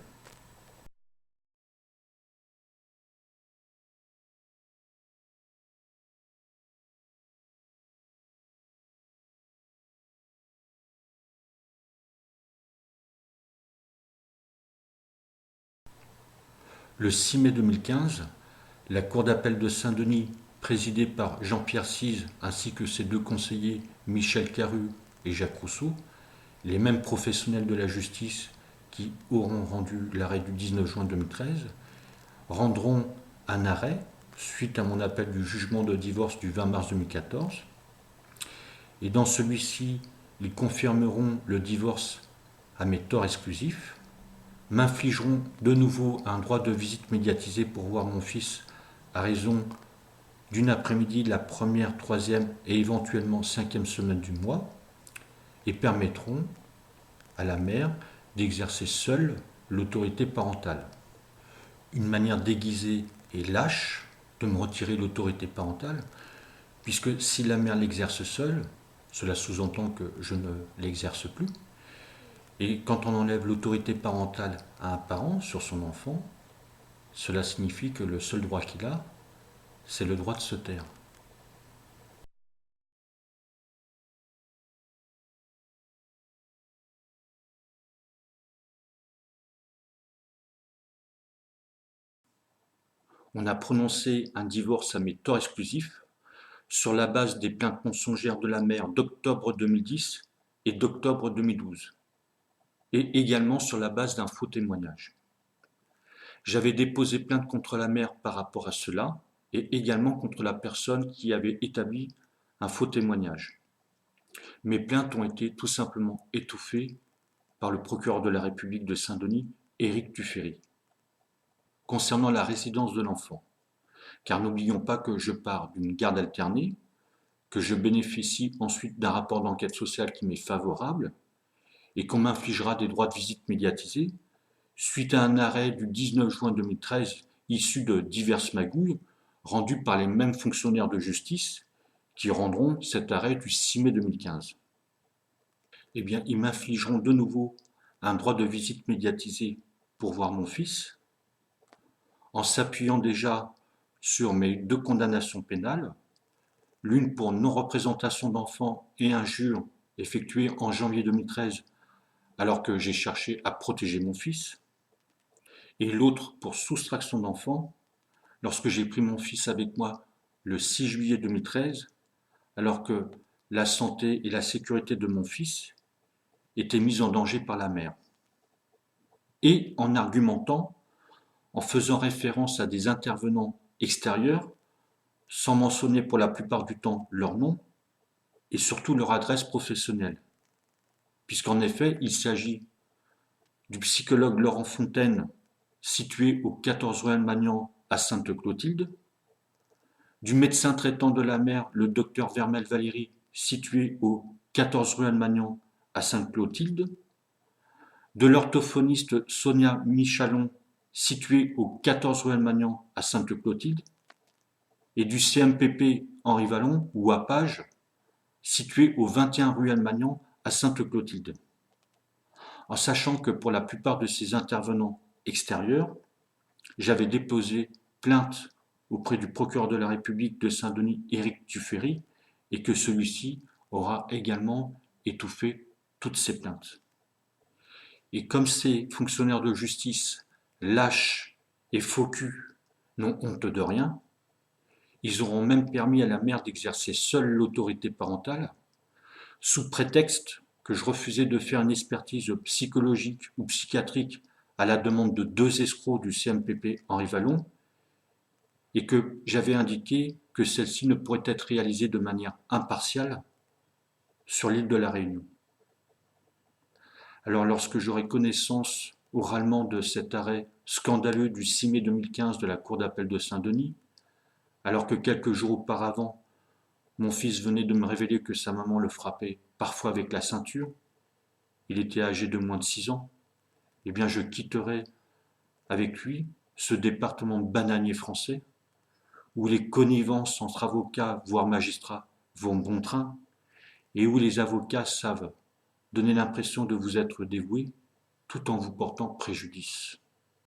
Le 6 mai 2015, la Cour d'appel de Saint-Denis, présidée par Jean-Pierre Cise ainsi que ses 2 conseillers Michel Caru et Jacques Rousseau, les mêmes professionnels de la justice qui auront rendu l'arrêt du 19 juin 2013, rendront un arrêt suite à mon appel du jugement de divorce du 20 mars 2014. Et dans celui-ci, ils confirmeront le divorce à mes torts exclusifs, m'infligeront de nouveau un droit de visite médiatisé pour voir mon fils à raison d'une après-midi de la première, troisième et éventuellement 5e semaine du mois, et permettront à la mère d'exercer seule l'autorité parentale. Une manière déguisée et lâche de me retirer l'autorité parentale, puisque si la mère l'exerce seule, cela sous-entend que je ne l'exerce plus. Et quand on enlève l'autorité parentale à un parent sur son enfant, cela signifie que le seul droit qu'il a, c'est le droit de se taire. On a prononcé un divorce à mes torts exclusifs sur la base des plaintes mensongères de la mère d'octobre 2010 et d'octobre 2012, et également sur la base d'un faux témoignage. J'avais déposé plainte contre la mère par rapport à cela, et également contre la personne qui avait établi un faux témoignage. Mes plaintes ont été tout simplement étouffées par le procureur de la République de Saint-Denis, Éric Tuffery. Concernant la résidence de l'enfant, car n'oublions pas que je pars d'une garde alternée, que je bénéficie ensuite d'un rapport d'enquête sociale qui m'est favorable, et qu'on m'infligera des droits de visite médiatisés, suite à un arrêt du 19 juin 2013 issu de diverses magouilles rendues par les mêmes fonctionnaires de justice qui rendront cet arrêt du 6 mai 2015. Eh bien, ils m'infligeront de nouveau un droit de visite médiatisé pour voir mon fils, en s'appuyant déjà sur mes 2 condamnations pénales, l'une pour non-représentation d'enfant et injure effectuée en janvier 2013 alors que j'ai cherché à protéger mon fils, et l'autre pour soustraction d'enfant lorsque j'ai pris mon fils avec moi le 6 juillet 2013 alors que la santé et la sécurité de mon fils étaient mises en danger par la mère. Et en argumentant, en faisant référence à des intervenants extérieurs, sans mentionner pour la plupart du temps leur nom et surtout leur adresse professionnelle. Puisqu'en effet, il s'agit du psychologue Laurent Fontaine, situé au 14 rue Almagnan à Sainte-Clotilde, du médecin traitant de la mère, le docteur Vermel Valérie, situé au 14 rue Almagnan à Sainte-Clotilde, de l'orthophoniste Sonia Michalon, située au 14 rue Almagnan à Sainte-Clotilde, et du CMPP Henri Vallon ou APAGE, situé au 21 rue Almagnan à Sainte-Clotilde. En sachant que pour la plupart de ces intervenants extérieurs, j'avais déposé plainte auprès du procureur de la République de Saint-Denis, Éric Tuffery, et que celui-ci aura également étouffé toutes ces plaintes. Et comme ces fonctionnaires de justice lâches et faux culs n'ont honte de rien, ils auront même permis à la mère d'exercer seule l'autorité parentale, sous prétexte que je refusais de faire une expertise psychologique ou psychiatrique à la demande de 2 escrocs du CMPP Henri Vallon, et que j'avais indiqué que celle-ci ne pourrait être réalisée de manière impartiale sur l'île de la Réunion. Alors lorsque j'aurai connaissance oralement de cet arrêt scandaleux du 6 mai 2015 de la Cour d'appel de Saint-Denis, alors que quelques jours auparavant, mon fils venait de me révéler que sa maman le frappait parfois avec la ceinture, il était âgé de moins de 6 ans, eh bien je quitterai avec lui ce département bananier français, où les connivences entre avocats, voire magistrats, vont bon train, et où les avocats savent donner l'impression de vous être dévoués tout en vous portant préjudice.